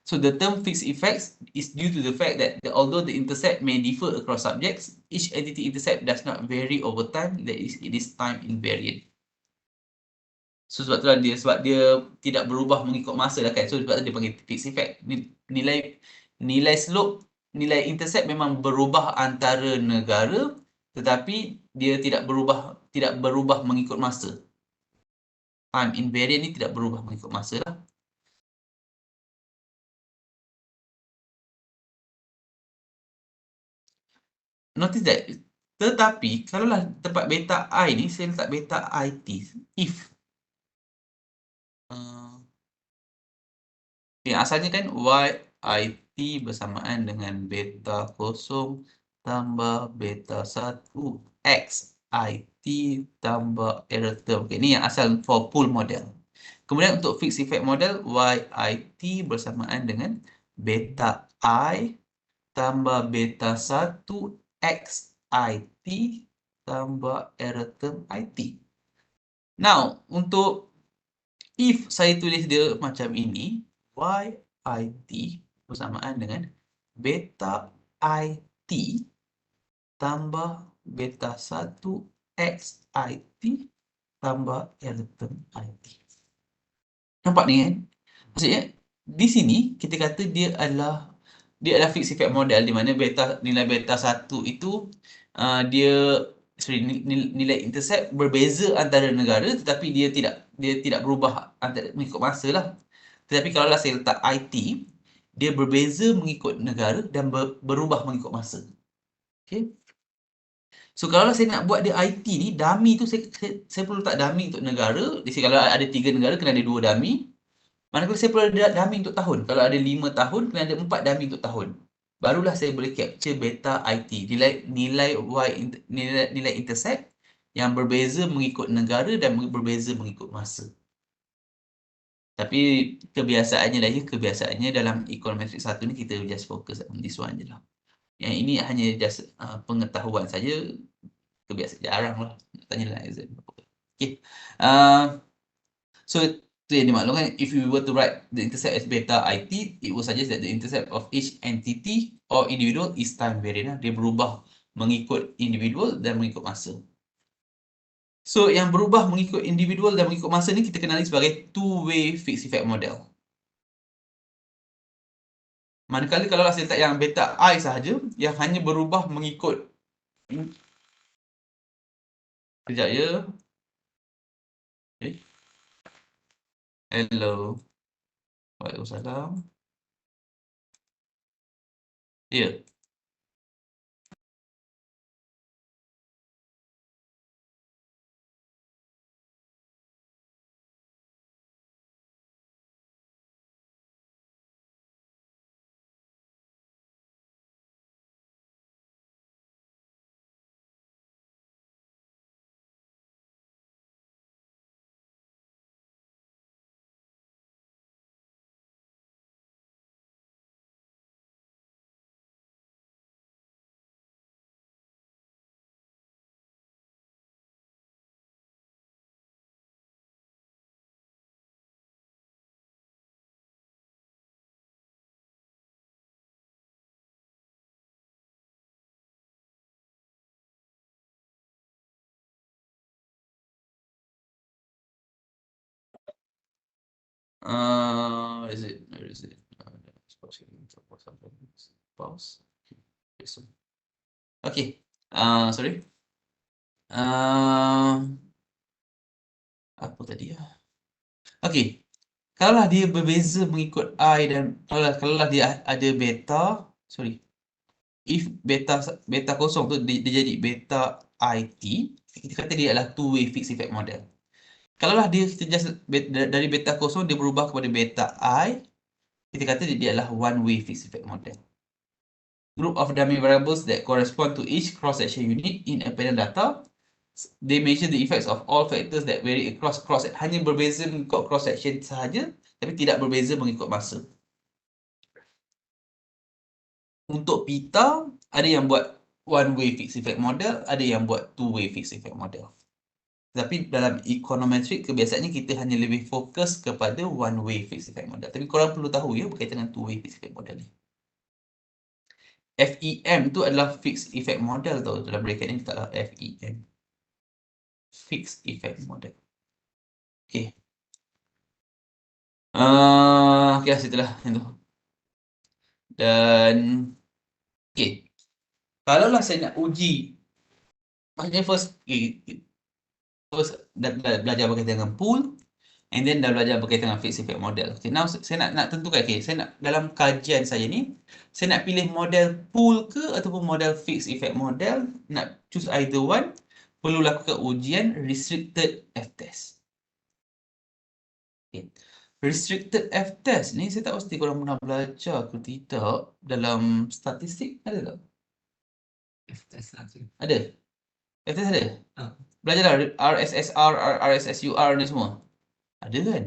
So the term fixed effects is due to the fact that although the intercept may differ across subjects, each entity intercept does not vary over time, that is, it is time invariant. So sebab itulah sebab dia tidak berubah mengikut masa lah kan. So sebab tu dia panggil fixed effect. Nilai slope, nilai intercept memang berubah antara negara, tetapi dia tidak berubah mengikut masa. Time invariant ni tidak berubah mengikut masa lah. Notice that, tetapi kalaulah tempat beta I ni saya letak beta IT, if asalnya kan YIT bersamaan dengan beta kosong tambah beta 1 XIT tambah error term. Okay, ni yang asal for pool model. Kemudian untuk fixed effect model, YIT bersamaan dengan beta I tambah beta 1 XIT tambah error term IT. Now, untuk if saya tulis dia macam ini, YIT bersamaan dengan beta IT tambah beta 1 XIT tambah error term IT. Nampak ni kan? Maksudnya, di sini kita kata dia adalah fixed effect model di mana nilai beta 1 itu nilai intercept berbeza antara negara tetapi dia tidak berubah mengikut masa lah. Tetapi kalau saya letak IT, dia berbeza mengikut negara dan berubah mengikut masa. Okay. So kalau saya nak buat dia IT ni, dummy tu saya perlu letak dummy untuk negara. Kalau ada 3 negara kena ada 2 dummy. Manakala saya perlu ada dummy untuk tahun. Kalau ada 5 tahun, kena ada 4 dummy untuk tahun. Barulah saya boleh capture beta IT. Nilai intercept yang berbeza mengikut negara dan berbeza mengikut masa. Tapi kebiasaannya dalam econometric 1 ni kita just fokus on this one je lah. Yang ini hanya just pengetahuan saja. Kebiasaan jarang lah. Tanya lah exam. Okay. So itu yang dimaklumkan, if you were to write the intercept as beta IT, it will suggest that the intercept of each entity or individual is time variant. Dia berubah mengikut individual dan mengikut masa. So yang berubah mengikut individual dan mengikut masa ni kita kenali sebagai two-way fixed effect model. Manakala kalau sintak yang beta I sahaja, yang hanya berubah mengikut. Sekejap ya. Hello. Waalaikumsalam. Ya. Where is it? Where is it? Pause. Okay. Sorry. Apa tadi ya? Okay. Kalaulah dia berbeza mengikut I dan kalaulah dia ada beta, sorry. If beta kosong tu dia jadi beta IT, kita kata dia adalah two-way fixed effect model. Kalaulah dia kita just dari beta kosong dia berubah kepada beta I, kita kata dia adalah one-way fixed effect model. Group of dummy variables that correspond to each cross-section unit in appended data. They measure the effects of all factors that vary across hanya berbeza mengikut cross-section sahaja, tapi tidak berbeza mengikut masa. Untuk pita, ada yang buat one-way fixed effect model, ada yang buat two-way fixed effect model. Tapi dalam econometric, kebiasaannya kita hanya lebih fokus kepada one-way fixed effect model. Tapi korang perlu tahu ya berkaitan dengan two-way fixed effect model ni. FEM tu adalah fixed effect model tau. Dalam bracket ni letaklah FEM. Fixed effect model. Okay. Okay lah, situlah. Dan okay. Kalaulah saya nak uji, maksudnya first dah belajar berkaitan dengan pool, and then dah belajar berkaitan dengan fixed effect model. Okay, now saya nak tentukan, okay, saya nak dalam kajian saya ni, saya nak pilih model pool ke ataupun model fixed effect model, nak choose either one, perlu lakukan ujian restricted F-test. Okay. Restricted F-test ni saya tak pasti korang pernah belajar ke tidak dalam statistik, ada tak? F-test ada. Ada? F-test ada? Ah. Belajarlah RSSR, RSSUR ni semua. Ada kan?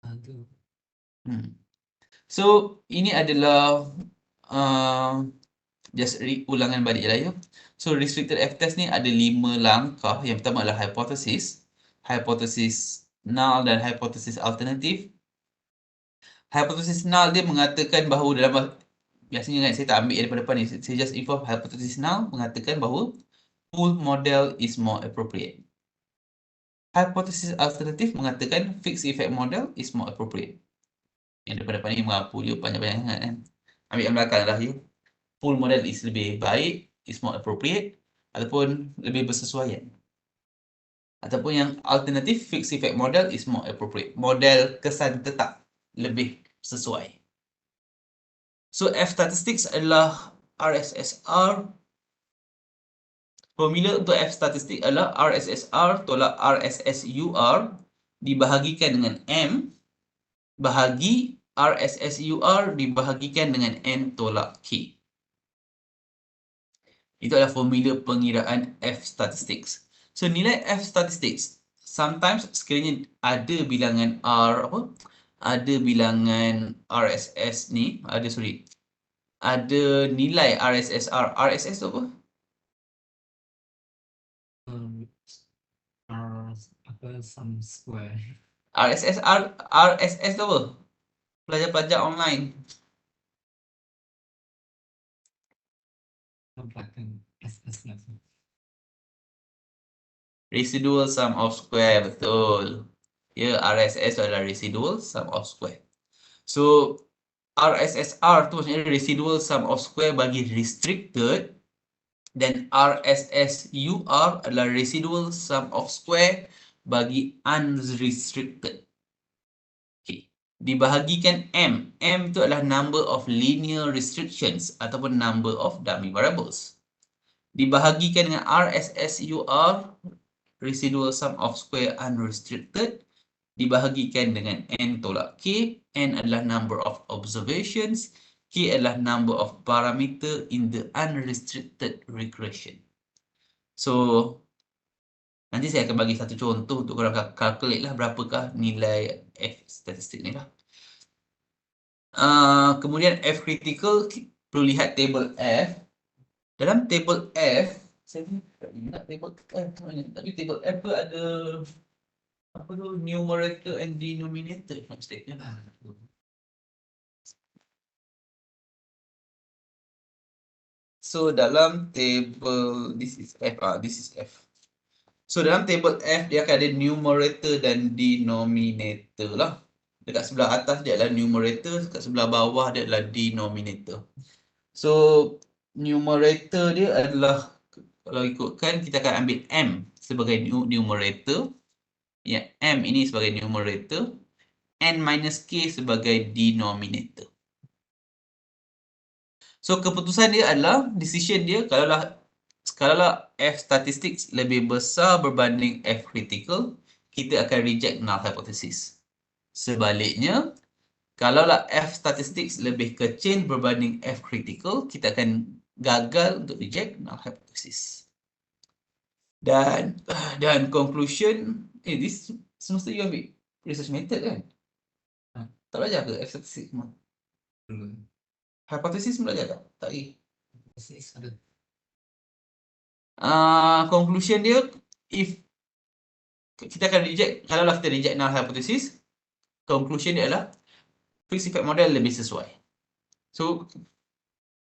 Ada. So, ini adalah just ulangan balik je lah ya. So, restricted F-test ni ada 5 langkah. Yang pertama adalah hypothesis. Hypothesis null dan hypothesis alternatif. Hypothesis null dia mengatakan bahawa dalam, biasanya kan saya tak ambil daripada depan ni. Saya just inform hypothesis null mengatakan bahawa pool model is more appropriate. Hypothesis alternatif mengatakan fixed effect model is more appropriate. Yang depan-depan ni mengapu je panjang-panjang sangat kan. Ambil yang belakang lah ya. Pool model is lebih baik, is more appropriate, ataupun lebih bersesuaian. Ataupun yang alternatif, fixed effect model is more appropriate. Model kesan tetap lebih sesuai. So F statistics adalah RSSR. Formula untuk F statistik adalah RSSR tolak RSSUR dibahagikan dengan M bahagi RSSUR dibahagikan dengan N tolak K. Itu adalah formula pengiraan F statistics. So nilai F statistics sometimes sekiranya ada bilangan R ada bilangan RSS ni, ada nilai RSSR. RSS tu apa? Some square. RSS tu apa? Pelajar-pelajar online. SS level. Residual sum of square, betul. Ya, RSS adalah residual sum of square. So, RSSR tu maksudnya residual sum of square bagi restricted, dan RSSUR adalah residual sum of square bagi unrestricted. Okay. Dibahagikan M. M itu adalah number of linear restrictions ataupun number of dummy variables. Dibahagikan dengan RSSUR, residual sum of square unrestricted, dibahagikan dengan N tolak K. N adalah number of observations. K adalah number of parameter in the unrestricted regression. So, nanti saya akan bagi satu contoh untuk korang calculate lah berapakah nilai F statistik ni lah. Kemudian F critical, perlu lihat table F. Dalam table F, saya tak ingat table F mana. Tapi table F tu ada apa tu, numerator and denominator maksudnya. So dalam table, this is F, this is F. So dalam table F dia akan ada numerator dan denominator lah. Dekat sebelah atas dia adalah numerator, dekat sebelah bawah dia adalah denominator. So numerator dia adalah, kalau ikutkan kita akan ambil M sebagai numerator, ya, M ini sebagai numerator, N minus K sebagai denominator. So keputusan dia adalah, decision dia, kalaulah F statistics lebih besar berbanding F critical, kita akan reject null hypothesis. Sebaliknya, kalaulah F statistics lebih kecil berbanding F critical, kita akan gagal untuk reject null hypothesis. Dan conclusion, this semesta you ambil research method kan? Tak belajar ke F statistics semua? Hypothesis belajar tak? Tak lagi. Conclusion dia, if kita akan reject, kalaulah kita reject null hypothesis, conclusion dia adalah fixed effect model lebih sesuai. So,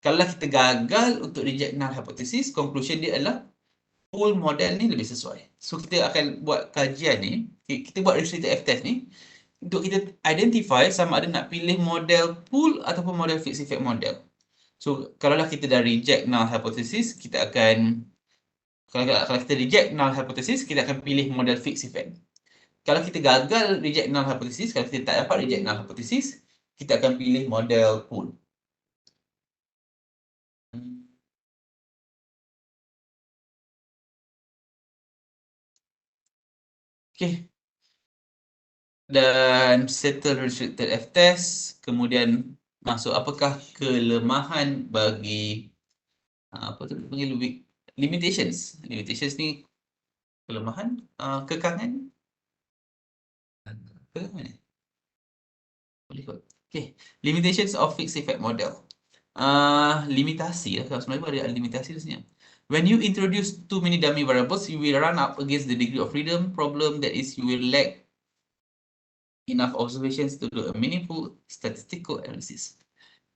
kalau kita gagal untuk reject null hypothesis, conclusion dia adalah pool model ni lebih sesuai. So, kita akan buat kajian ni, kita buat restricted F-test ni, untuk kita identify sama ada nak pilih model pool ataupun model fixed effect model. So, kalaulah kita dah reject null hypothesis, kita akan, kalau kita reject null hypothesis, kita akan pilih model fixed effect. Kalau kita gagal reject null hypothesis, kalau kita tak dapat reject null hypothesis, kita akan pilih model pool. Okay. Dan settle restricted F-test, kemudian masuk apakah kelemahan bagi apa tu panggil limitations. Limitations ni kelemahan, kekangan. Boleh kot. Okay. Limitations of fixed effect model. Limitasi lah. Kalau sebenarnya ada limitasi di sini. When you introduce too many dummy variables, you will run up against the degree of freedom problem, that is, you will lack enough observations to do a meaningful statistical analysis.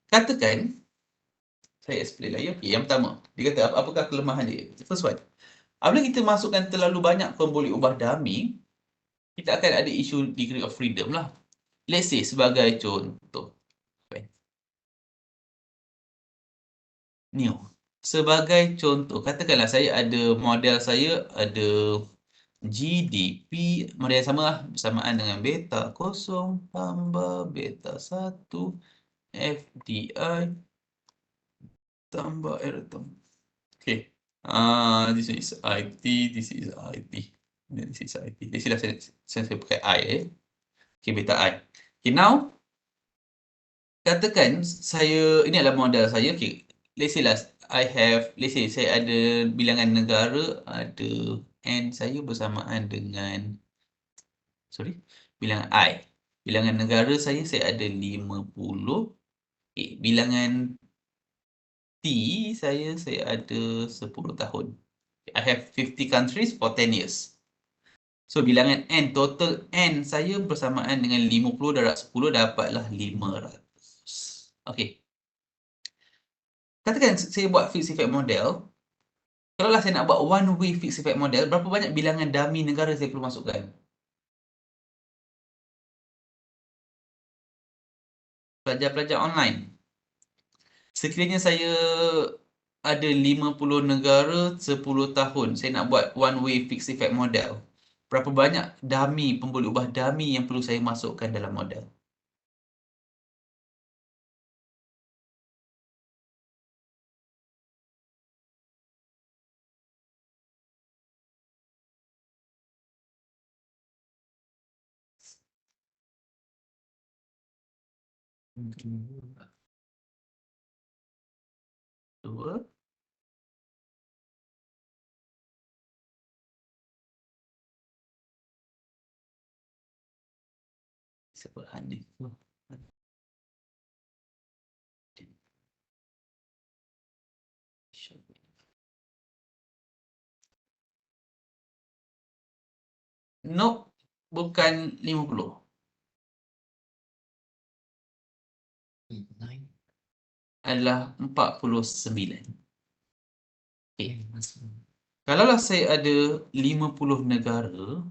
Katakan, saya explain lah ya. Okay, yang pertama, dia kata apakah kelemahan dia? First one, apabila kita masukkan terlalu banyak pemboleh ubah dummy, kita akan ada isu degree of freedom lah. Let's say sebagai contoh, new. Sebagai contoh, katakanlah saya ada model, saya ada GDP, model yang sama lah, bersamaan dengan beta 0 tambah beta 1 FDI tambah error term. Okay. This is IT, this is IT. This is IT. Di sini saya pakai I Okay, beta I. Okay, now katakan saya, ini adalah model saya. Okay, let's say lah, let's say saya ada bilangan negara, ada N saya bersamaan dengan, bilangan I. Bilangan negara saya ada 50. Okay, bilangan T saya ada 10 tahun. I have 50 countries for 10 years. So, bilangan N, total N saya bersamaan dengan 50 darab 10 dapatlah 500. Okay. Katakan saya buat fixed effect model. Kalaulah saya nak buat one way fixed effect model, berapa banyak bilangan dummy negara saya perlu masukkan? pelajar-pelajar online. Sekiranya saya ada 50 negara 10 tahun, saya nak buat one way fixed effect model. Berapa banyak dummy, pemboleh ubah dummy yang perlu saya masukkan dalam model? Dua. Sebab ni. Nope, bukan 50. 9. Adalah 49. Okay. Masuk. Kalaulah saya ada 50 negara,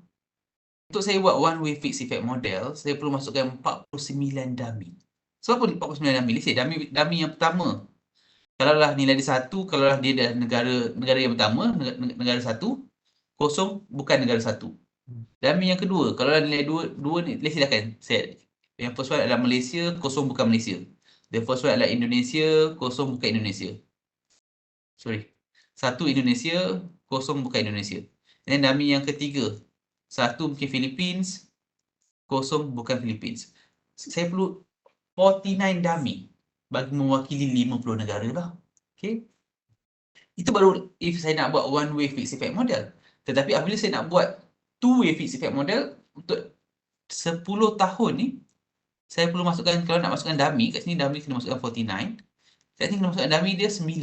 untuk saya buat one way fixed effect model, saya perlu masukkan 49 dummy. Sebab apa 49 dummy? Let's say dummy yang pertama, kalaulah nilai dia 1, kalaulah dia dah negara yang pertama, negara 1, kosong bukan negara 1. Dummy yang kedua, kalaulah nilai 2 ni, let's say silakan. Yang first one adalah Malaysia, kosong bukan Malaysia. The first one adalah Indonesia, kosong bukan Indonesia. Sorry. 1 Indonesia, kosong bukan Indonesia. Dan dummy yang ketiga, 1 mungkin Philippines, kosong bukan Philippines. Saya perlu 49 dummy bagi mewakili 50 negara lah. Okay. Itu baru if saya nak buat one way fixed effect model. Tetapi apabila saya nak buat two way fixed effect model untuk 10 tahun ni, saya perlu masukkan, kalau nak masukkan dummy, kat sini dummy kena masukkan 49. Kat sini kena masukkan dummy dia 9.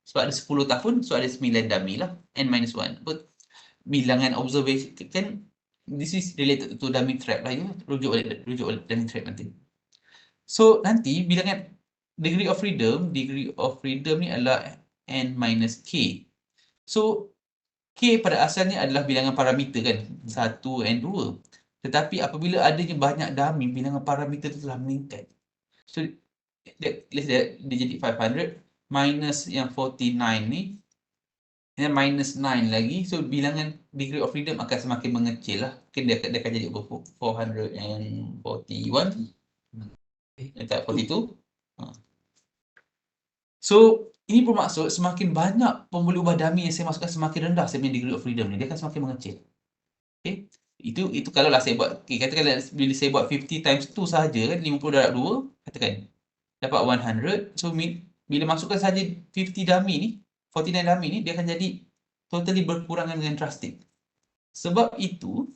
Sebab ada 10 tahun, so ada 9 dummy lah. N-1. Bilangan observation, kan this is related to dummy trap lah ya. Rujuk balik dummy trap nanti. So nanti bilangan degree of freedom ni adalah N-K. So K pada asalnya adalah bilangan parameter kan, 1 and 2. Tetapi apabila adanya banyak dummy, bilangan parameter itu telah meningkat. So let's say dia jadi 500 minus yang 49 ni, dan minus 9 lagi. So bilangan degree of freedom akan semakin mengecil lah. Mungkin dia akan jadi 441. Tak, 42. So ini bermaksud semakin banyak pemboleh ubah dummy yang saya masukkan, semakin rendah saya punya degree of freedom ni. Dia akan semakin mengecil. Okay. Itu kalaulah saya buat, okay, katakanlah bila saya buat 50 times 2 sahaja kan, 50 darab 2, katakan dapat 100. So bila masukkan saja 50 dummy ni, 49 dummy ni, dia akan jadi totally berkurangan dengan drastic. Sebab itu,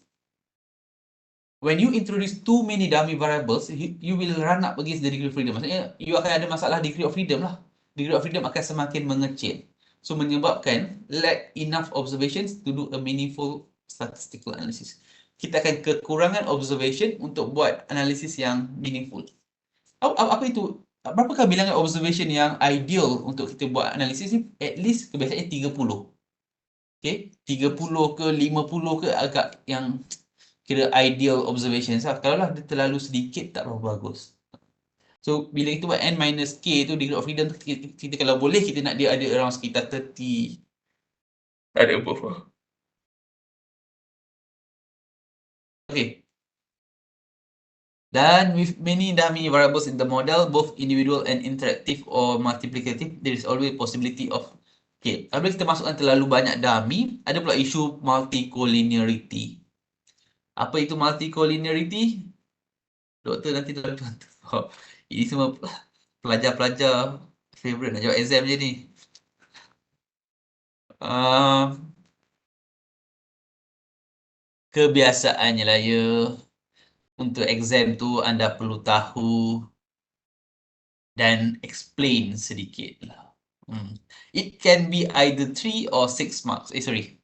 when you introduce too many dummy variables, you will run up against the degree of freedom. Maksudnya, you akan ada masalah degree of freedom lah. Degree of freedom akan semakin mengecil. So, menyebabkan lack enough observations to do a meaningful statistical analysis. Kita akan kekurangan observation untuk buat analisis yang meaningful. Apa itu? Berapakah bilangan observation yang ideal untuk kita buat analisis ni? At least kebiasaannya 30. Okay? 30 ke 50 ke agak yang kira ideal observation. Kalau lah dia terlalu sedikit, tak berapa bagus. So, bila kita buat N-K tu, degree of freedom, kita kalau boleh, kita nak dia ada around sekitar 30. Ada apa? Okay. Dan with many dummy variables in the model, both individual and interactive or multiplicative, there is always possibility of, okay, apabila kita masukkan terlalu banyak dummy, ada pula isu multicollinearity. Apa itu multicollinearity? Doktor nanti tuan-tuan. Ini semua pelajar-pelajar favorite nak jawab exam je ni. Kebiasaannya lah ya. Untuk exam tu anda perlu tahu dan explain sedikit lah. It can be either 3 or 6 marks. Sorry.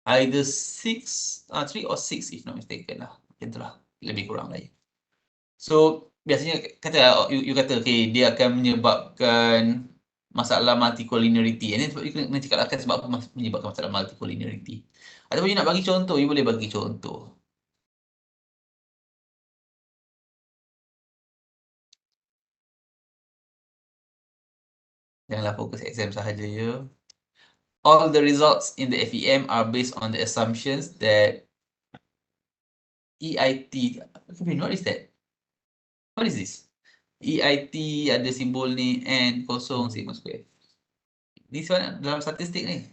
Either 3 or 6 if not mistaken lah. Macam tu lah. Lebih kurang lah ya. So, biasanya kata you kata okay, dia akan menyebabkan masalah multicollinearity. Ini sebab you kena cakap akan sebab apa menyebabkan masalah multicollinearity. Ataupun you nak bagi contoh, you boleh bagi contoh. Janganlah fokus exam sahaja ya. All the results in the FEM are based on the assumptions that EIT. What is that? What is this? EIT ada simbol ni N kosong sigma square. Ni soalan dalam statistik ni.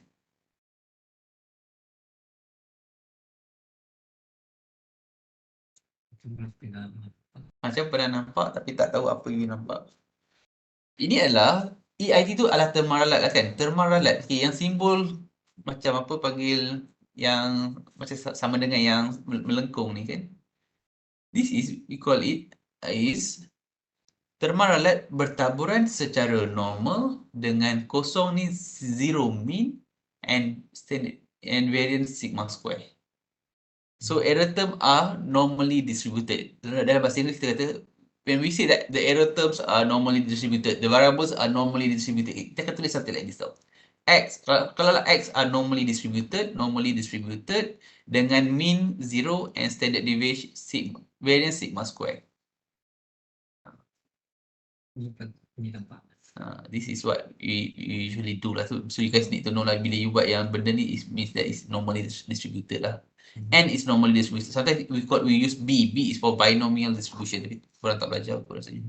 Macam pernah nampak tapi tak tahu apa you nampak. Ini adalah EIT tu adalah terma ralat lah kan. Terma ralat. Okay, yang simbol macam apa panggil yang macam sama dengan yang melengkung ni kan. This is, we call it is terma ralat bertaburan secara normal dengan kosong ni zero mean and standard and variance sigma square. So error term are normally distributed. Dalam bahasa Inggeris kita kata when we say that the error terms are normally distributed, the variables are normally distributed. Kita akan tulis something like this tau. X, kalau X are normally distributed dengan mean 0 and standard deviation sigma, variance sigma square. Ini nampak. This is what we usually do lah. So you guys need to know lah bila you buat yang benda ni means that is normally distributed lah. N is normally distributed. Sometimes we use B. B is for binomial distribution. Tapi korang tak belajar aku rasanya.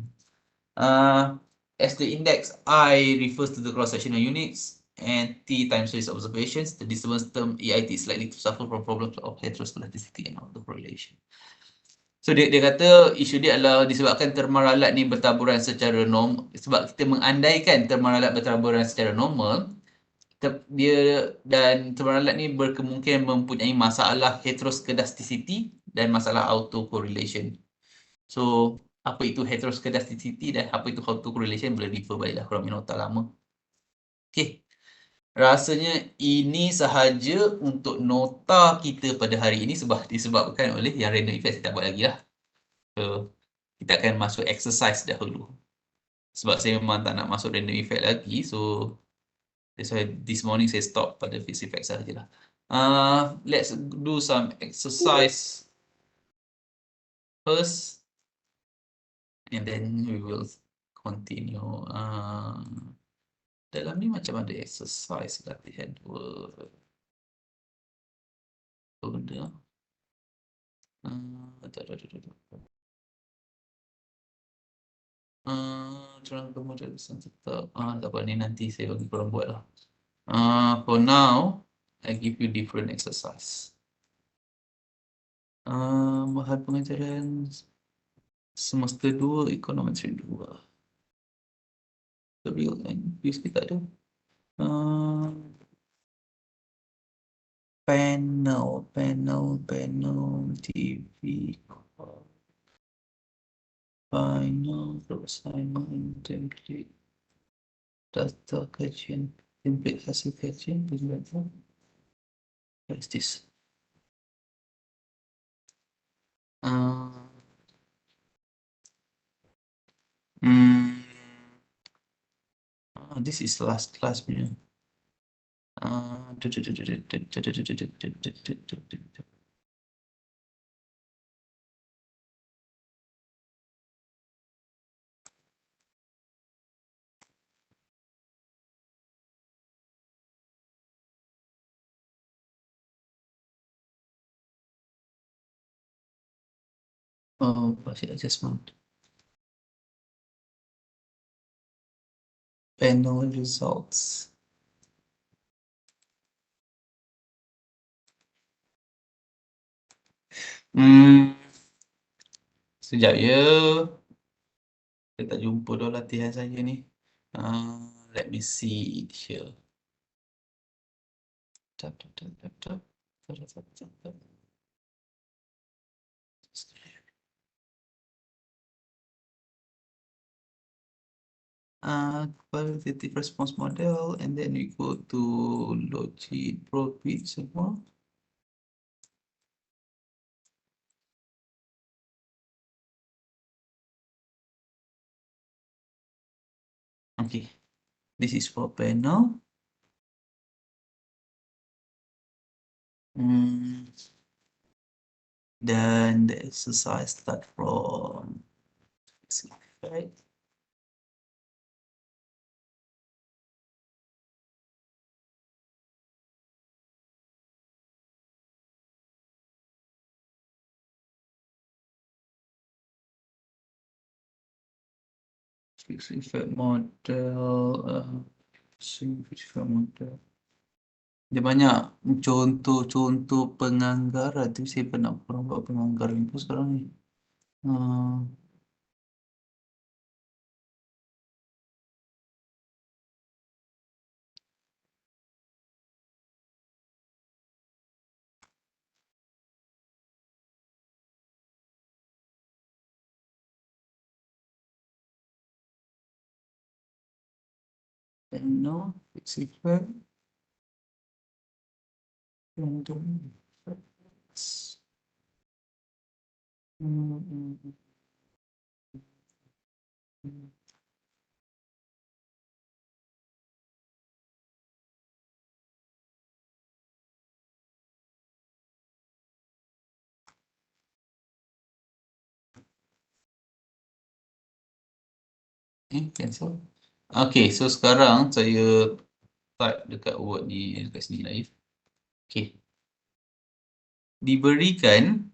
As the index I refers to the cross-sectional units and T times series observations, the disturbance term EIT is likely to suffer from problems of heteroscedasticity and autocorrelation. So dia kata isu dia adalah disebabkan terma ralat ni bertaburan secara normal. Sebab kita mengandaikan terma ralat bertaburan secara normal, dia dan terma ralat ni berkemungkinan mempunyai masalah heteroscedasticity dan masalah autocorrelation. So apa itu heteroscedasticity dan apa itu autocorrelation boleh refer baliklah korang punya nota lama. Okay. Rasanya ini sahaja untuk nota kita pada hari ini sebab disebabkan oleh yang random effect saya tak buat lagi lah. So, kita akan masuk exercise dahulu. Sebab saya memang tak nak masuk random effect lagi. So, that's why this morning saya stop pada phase effect sahaja lah. Let's do some exercise first. And then we will continue. Dalam ni macam ada exercise latihan dua. Benda. Curang kemudian tetap. Tak apa, ni nanti saya bagi korang buat lah. For now, I give you different exercise. Bahan pengajaran semester 2, ekonometri 2. The real and use kita ada. Panel, TV, final, assignment, template, data kajian, template hasil kajian, what is this? This is last class punya. Basic adjustment. Panel results. Sekejap ya. Saya tak jumpa dah latihan saya ni. Let me see it here. Qualitative response model, and then we go to logic, profit semua. Okay, this is for panel. Then the exercise start from right. fixed effect model, fixed effect model. Dia banyak contoh-contoh penganggaran tu saya pernah buat penganggaran tu sekarang ni. No, fixed effect. Random effects. Cancel. Okay, so sekarang saya type dekat word ni dekat sini live. Okay. Diberikan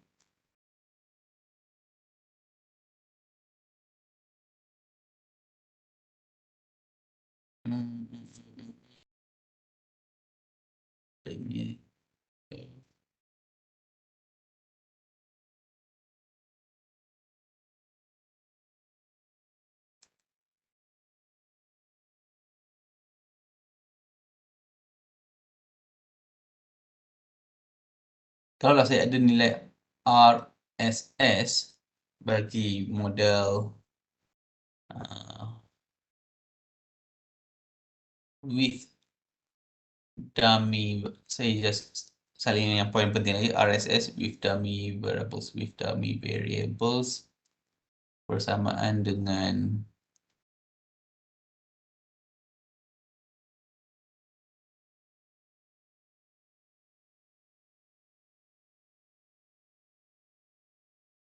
kalau saya ada nilai RSS bagi model with dummy, saya just saling yang poin penting lagi, RSS with dummy variables bersamaan dengan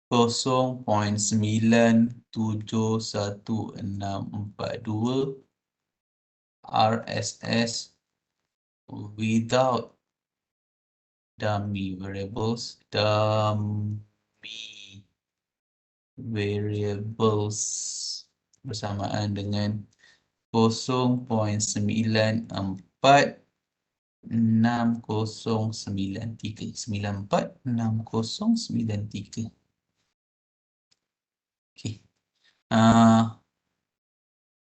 kosong poin 97162 RSS without dummy variables bersamaan dengan 0.66093. Okay.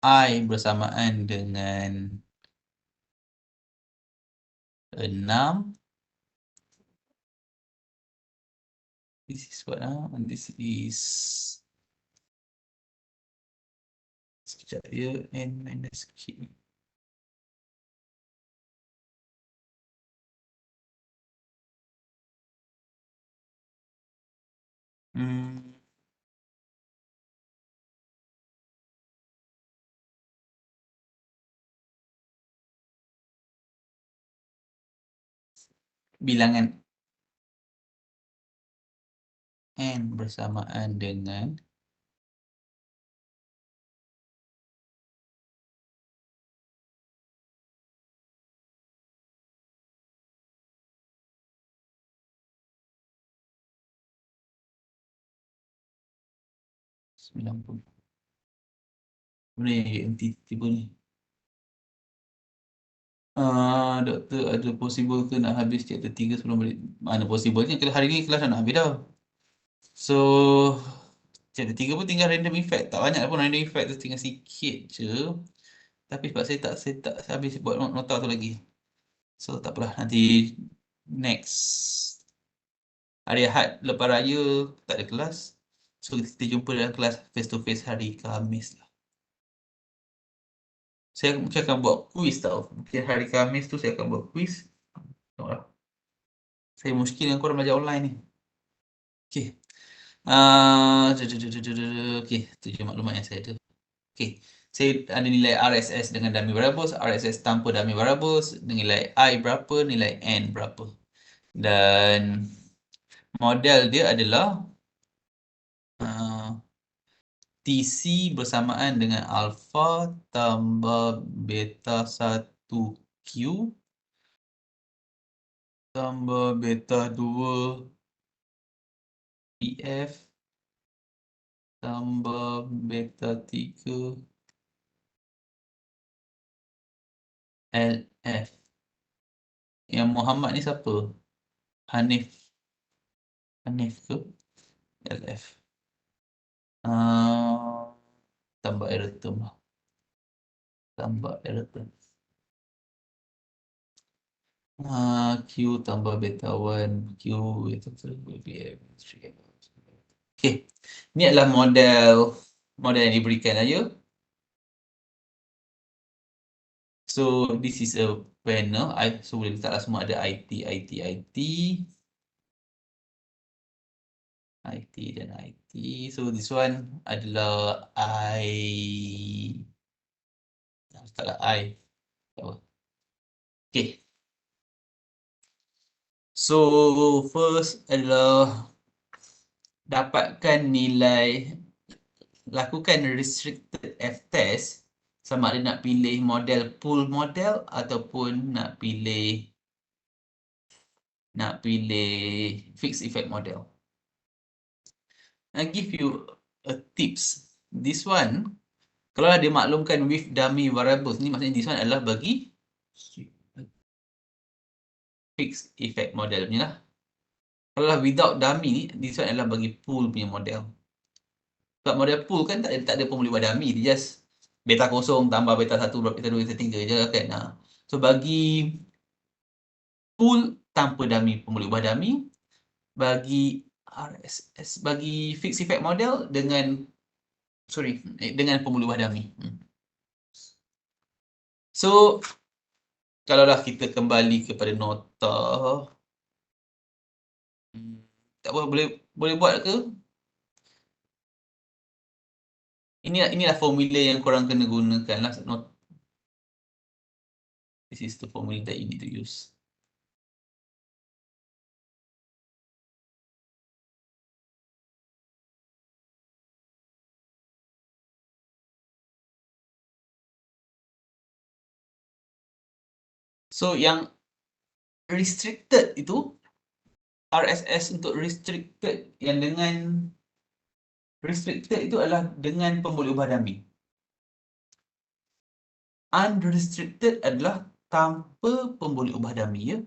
I bersamaan dengan 6. This is what? This is sekejap dia n minus k. Bilangan n bersamaan dengan 90. Mana yang tiba ni? Doktor, ada possible ke nak habis chapter 3 sebelum balik? Mana possible ni? Hari ni kelas dah nak habis dah. So, chapter 3 pun tinggal random effect. Tak banyak pun random effect tu, tinggal sikit je. Tapi sebab saya tak habis buat nota tu lagi. So, tak apalah. Nanti next hari Ahad lepas raya tak ada kelas. So, kita jumpa dalam kelas face to face hari Khamis lah. Saya mungkin akan buat quiz tau. Mungkin hari Khamis tu saya akan buat quiz. Tengoklah. Saya muskil dengan korang belajar online ni. Okay. Okay, tu je maklumat yang saya ada. Okay. Saya ada nilai RSS dengan dummy variables, RSS tanpa dummy variables, nilai I berapa, nilai N berapa. Dan model dia adalah TC bersamaan dengan alpha tambah beta 1Q tambah beta 2 PF tambah beta 3 LF. Yang Muhammad ni siapa? Hanif. Hanif ke? LF. Tambah error term lah. Tambah error term. Q tambah beta 1. Q itu BBM. Okay. Ni adalah model yang diberikan aja. So this is a panel. So boleh letaklah semua ada IT dan IT. So this one adalah letaklah I. Tak apa. Okay. So first adalah dapatkan nilai, lakukan restricted F-test sama ada nak pilih model pool model ataupun nak pilih fixed effect model. I give you a tips. This one, kalau dia maklumkan with dummy variables ni, maksudnya this one adalah bagi fixed effect model punya lah. Kalau without dummy ni, this one adalah bagi pool punya model. Sebab model pool kan tak ada pemboleh buat dummy, dia just beta kosong tambah beta 1, beta 2, beta 3 je kan. So bagi pool tanpa dummy, pemboleh ubah dummy, bagi RSS, bagi fixed effect model dengan pemboleh ubah dummy. So kalaulah kita kembali kepada nota, tak apa, boleh buat ke? Inilah formula yang korang kena gunakan lah. This is the formula that you need to use. So yang restricted itu, RSS untuk restricted yang dengan restricted itu adalah dengan pemboleh ubah dummy. Unrestricted adalah tanpa pemboleh ubah dummy, ya.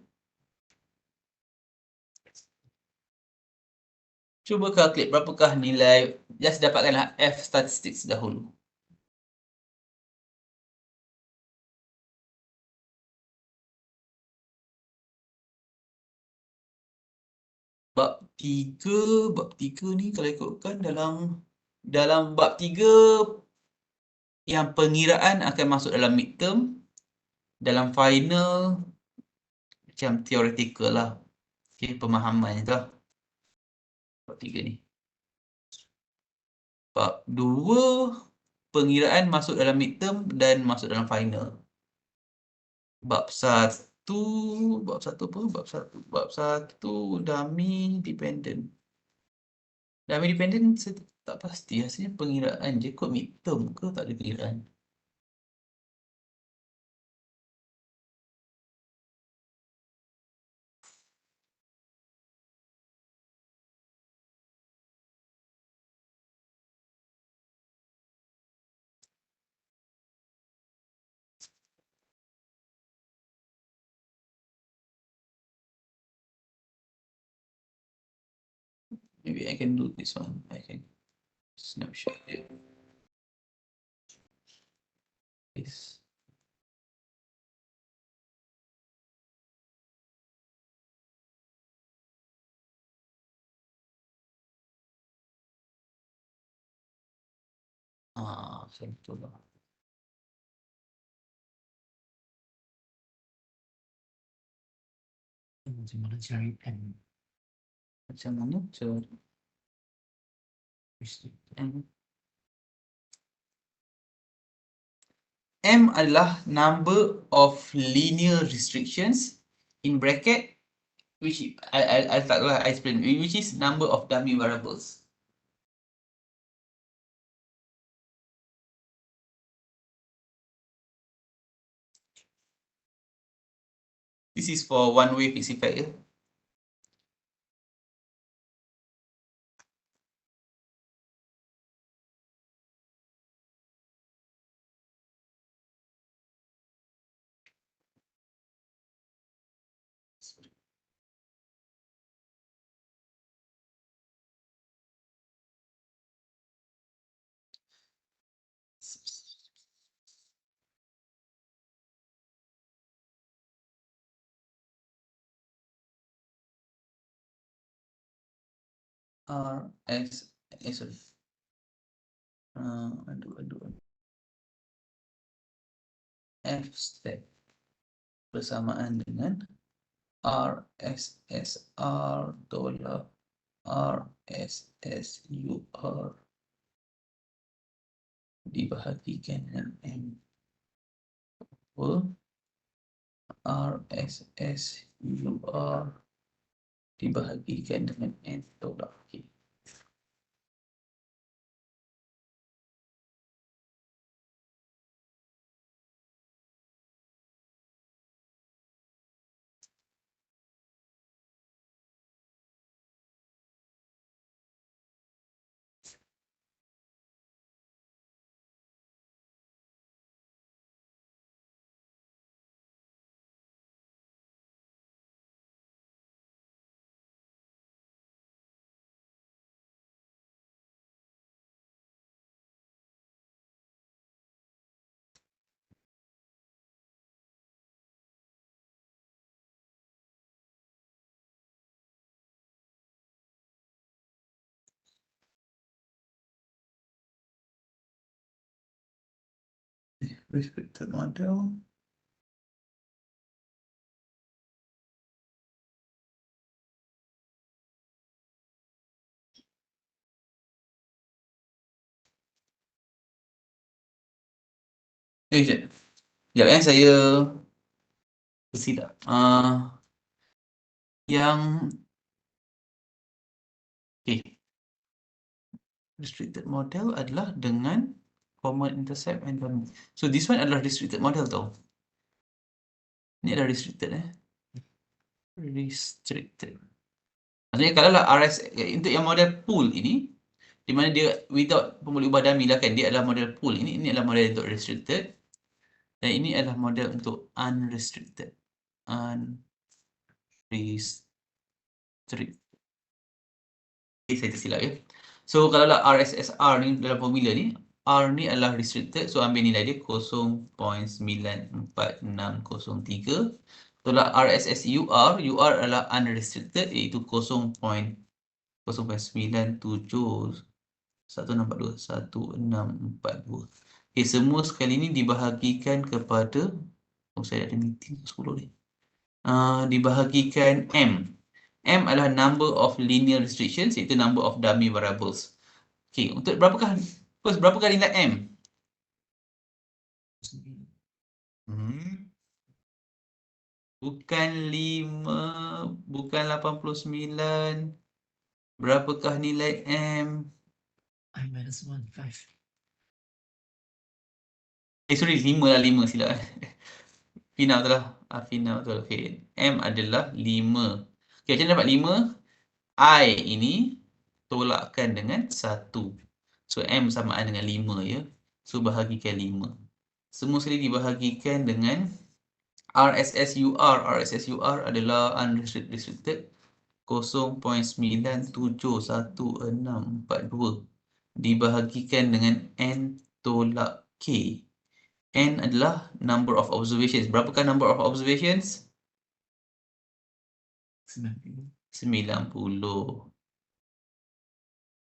Cuba calculate berapakah nilai, just dapatkanlah F statistics dahulu. Bab 3 ni kalau ikutkan dalam bab 3 yang pengiraan akan masuk dalam midterm, dalam final macam theoretical lah. Okay, pemahaman itu lah. Bab 3 ni. Bab 2 pengiraan masuk dalam midterm dan masuk dalam final. Bab 1 dummy dependent. Dummy dependent saya tak pasti, rasanya pengiraan je kot midterm ke tak ada pengiraan. Maybe I can do this one. I can snapshot it. Yes. Macam tu lah. Macam mana cari M? Macam mana cari M? M adalah number of linear restrictions in bracket, which I explain, which is number of dummy variables. This is for one-way fixed effect. Ya? sorry. F step bersamaan dengan RSSR tolak RSSUR dibahagikan dengan M. RSSUR dibahagikan dengan N tolak K. Restricted model. Sekejap. Sekejap saya bersilap. Yang restricted model adalah dengan common intercept and dummy. So this one adalah restricted model tau. Ini adalah restricted Restricted. Maksudnya kalau lah untuk yang model pool ini, di mana dia without pemboleh ubah dummy lah kan, dia adalah model pool. Ini adalah model untuk restricted. Dan ini adalah model untuk unrestricted. Unrestricted. Saya tersilap ya. So kalau lah RSSR ni dalam formula ni, R ni adalah restricted, so ambil nilai dia 0.94603. Tolak RSSUR, UR adalah unrestricted iaitu 0.971621642. Okey, semua sekali ni dibahagikan kepada saya ada meeting 10 ni. Dibahagikan M. M adalah number of linear restrictions iaitu number of dummy variables. Okey, untuk berapakah nilai M? Bukan 5, bukan 89. Berapakah nilai M? I-1, 5. Sorry, 5 lah, 5 silap. Final tu lah. Final tu lah. Okay. M adalah 5. Okay, macam mana dapat 5? I ini tolakkan dengan 1. So, M samaan dengan 5 ya. So, bahagikan 5. Semua sekali dibahagikan dengan RSSUR. RSSUR adalah unrestricted 0.9711642 dibahagikan dengan N tolak K. N adalah number of observations. Berapakah number of observations? 90.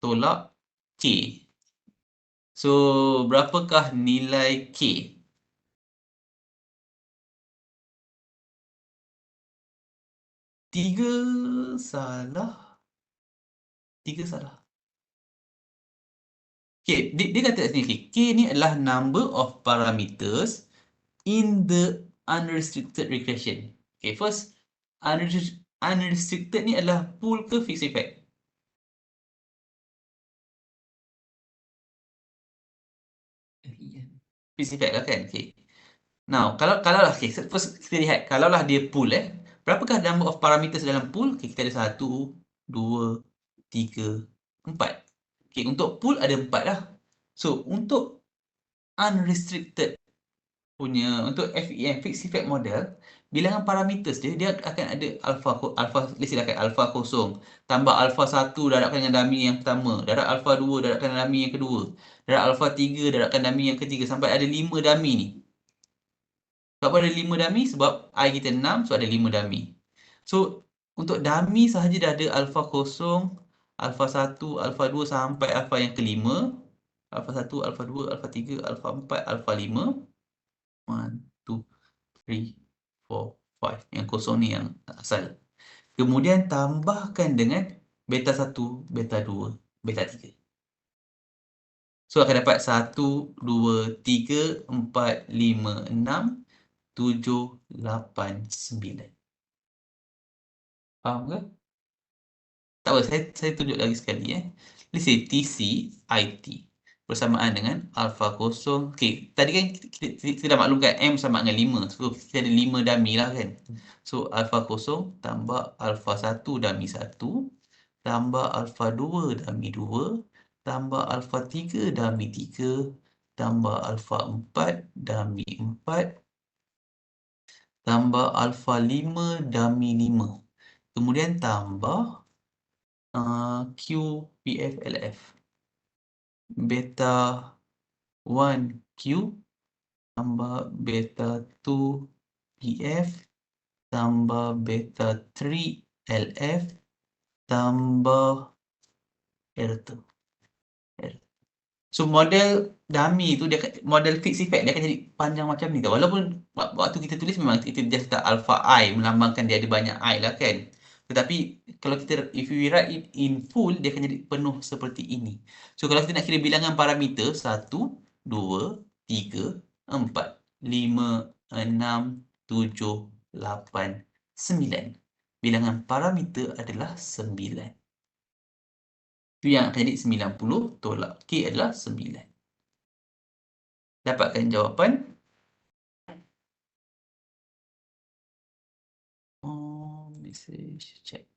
Tolak K. So, berapakah nilai K? 3 salah. Okay, dia kata sini, K ni adalah number of parameters in the unrestricted regression. Okay, first, unrestricted ni adalah pool ke fixed effect? Fixed effect lah kan? Okay. Now, kalau lah, okay, first kita lihat, kalau lah dia pool berapakah number of parameters dalam pool? Okay, kita ada 1, 2, 3, 4. Okay, untuk pool ada 4 lah. So, untuk unrestricted punya, untuk FEM, fixed effect model, bilangan parameters dia akan ada alpha silakan alpha kosong, tambah alpha 1 darabkan dengan dummy yang pertama, darab alpha 2 darabkan dengan dummy yang kedua, darab alpha 3 darabkan dummy yang ketiga, sampai ada 5 dummy ni. Sebab ada 5 dummy? Sebab I kita 6, so ada 5 dummy. So, untuk dummy sahaja dah ada alpha kosong, alfa 1, alfa 2 sampai alfa yang kelima. Alfa 1, alfa 2, alfa 3, alfa 4, alfa 5. 1, 2, 3, 4, 5. Yang kosong ni yang asal. Kemudian tambahkan dengan beta 1, beta 2, beta 3. So akan dapat 1, 2, 3, 4, 5, 6, 7, 8, 9. Faham ke? Tak apa, saya tunjuk lagi sekali. Let's say TC IT bersamaan dengan alfa kosong. Okey, tadi kan kita dah maklumkan M sama dengan 5. So kita ada 5 dummy lah kan. So alfa kosong tambah alfa 1 dummy 1 tambah alfa 2 dummy 2 tambah alfa 3 dummy 3 tambah alfa 4 dummy 4 tambah alfa 5 dummy 5. Kemudian tambah QPFLF. Beta 1 Q tambah beta 2 PF tambah beta 3 LF tambah L2. So model dummy tu dia model fixed effect dia akan jadi panjang macam ni tau. Walaupun waktu kita tulis memang kita just letak alpha I melambangkan dia ada banyak I lah kan. Tetapi kalau kita if we write it in full dia akan jadi penuh seperti ini. So kalau kita nak kira bilangan parameter 1, 2, 3, 4, 5, 6, 7, 8, 9. Bilangan parameter adalah 9. Itu yang akan jadi 90 tolak K adalah 9. Dapatkan jawapan. Oh, message check.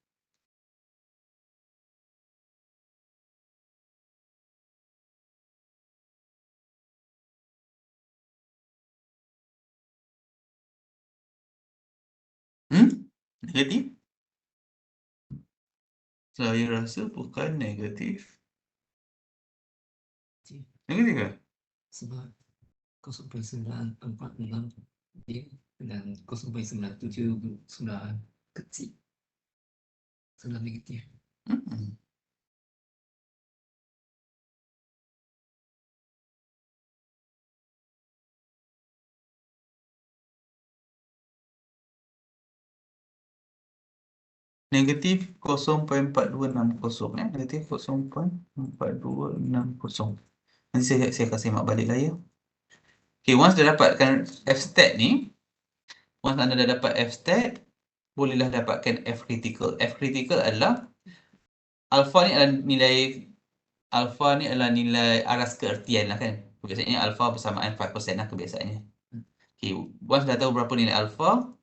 Negatif? Saya rasa bukan negatif. Negatif ke? Sebab 0.946 dia dan 0.979 kecil. Sudah negatif. Negatif 0.4260 negatif 0.4260. Nanti saya akan semak balik lah ya. Okay, once dah dapatkan F-stat ni, once anda dah dapat F-stat, bolehlah dapatkan F-critical. F-critical adalah alpha ni adalah nilai aras keertian lah kan. Biasanya alpha bersamaan 5% lah kebiasaannya. Okay, once dah tahu berapa nilai alpha,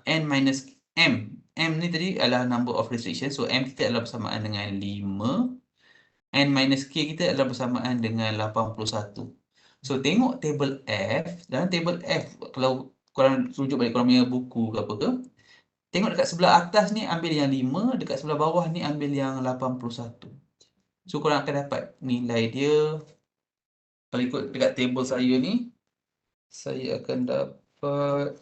n minus m. M ni tadi adalah number of restriction. So, m kita adalah bersamaan dengan 5. N minus k kita adalah bersamaan dengan 81. So, tengok table F. Dalam table F, kalau korang rujuk balik korang punya buku ke apa ke, tengok dekat sebelah atas ni ambil yang 5, dekat sebelah bawah ni ambil yang 81. So, korang akan dapat nilai dia. Kalau ikut dekat table saya ni, saya akan dapat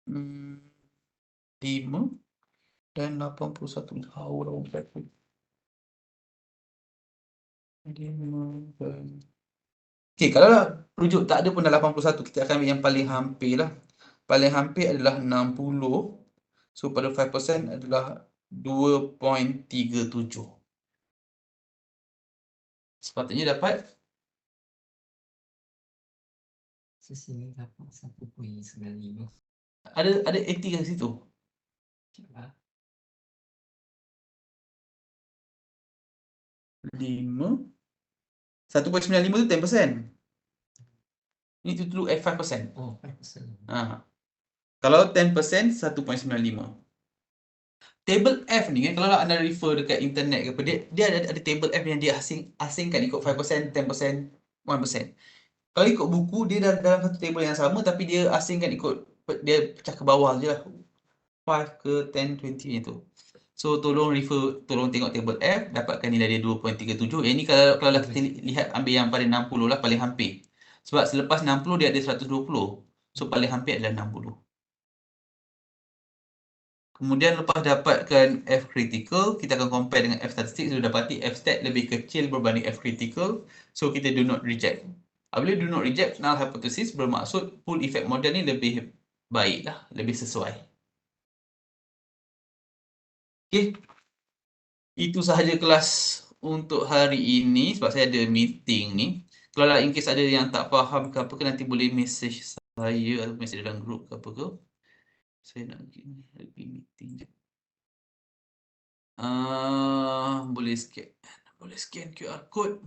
5 dan 81. Jauh lah berapa. 5 dan... Okay, kalau rujuk tak ada pun dah 81, kita akan ambil yang paling hampir lah. Paling hampir adalah 60. So, pada 5% adalah 2.37. Sepatutnya dapat Sini dapat 1.95. ada 80 kat situ. Cakap 5 1.95 tu 10%. Need to look at 5%. oh 5%. Kalau 10%, 1.95. Table F ni kan, kalau anda refer dekat internet ke apa, dia ada table F yang dia asingkan ikut 5%, 10%, 1%. Kalau ikut buku, dia dalam satu table yang sama tapi dia asingkan ikut, dia pecah ke bawah je lah. 5 ke 10, 20 macam tu. So tolong tengok table F, dapatkan nilai dia 2.37. Yang ni kalau kita lihat ambil yang paling 60 lah, paling hampir. Sebab selepas 60 dia ada 120. So paling hampir adalah 60. Kemudian lepas dapatkan F critical, kita akan compare dengan F statistik. Sudah dapati F stat lebih kecil berbanding F critical. So kita do not reject. Apabila do not reject, null hypothesis bermaksud pool effect model ni lebih baik lah, lebih sesuai. Okay. Itu sahaja kelas untuk hari ini sebab saya ada meeting ni. Kalau in case ada yang tak faham ke apa ke, nanti boleh message saya atau message dalam group ke apa ke. Saya nak pergi meeting je. Boleh scan QR code.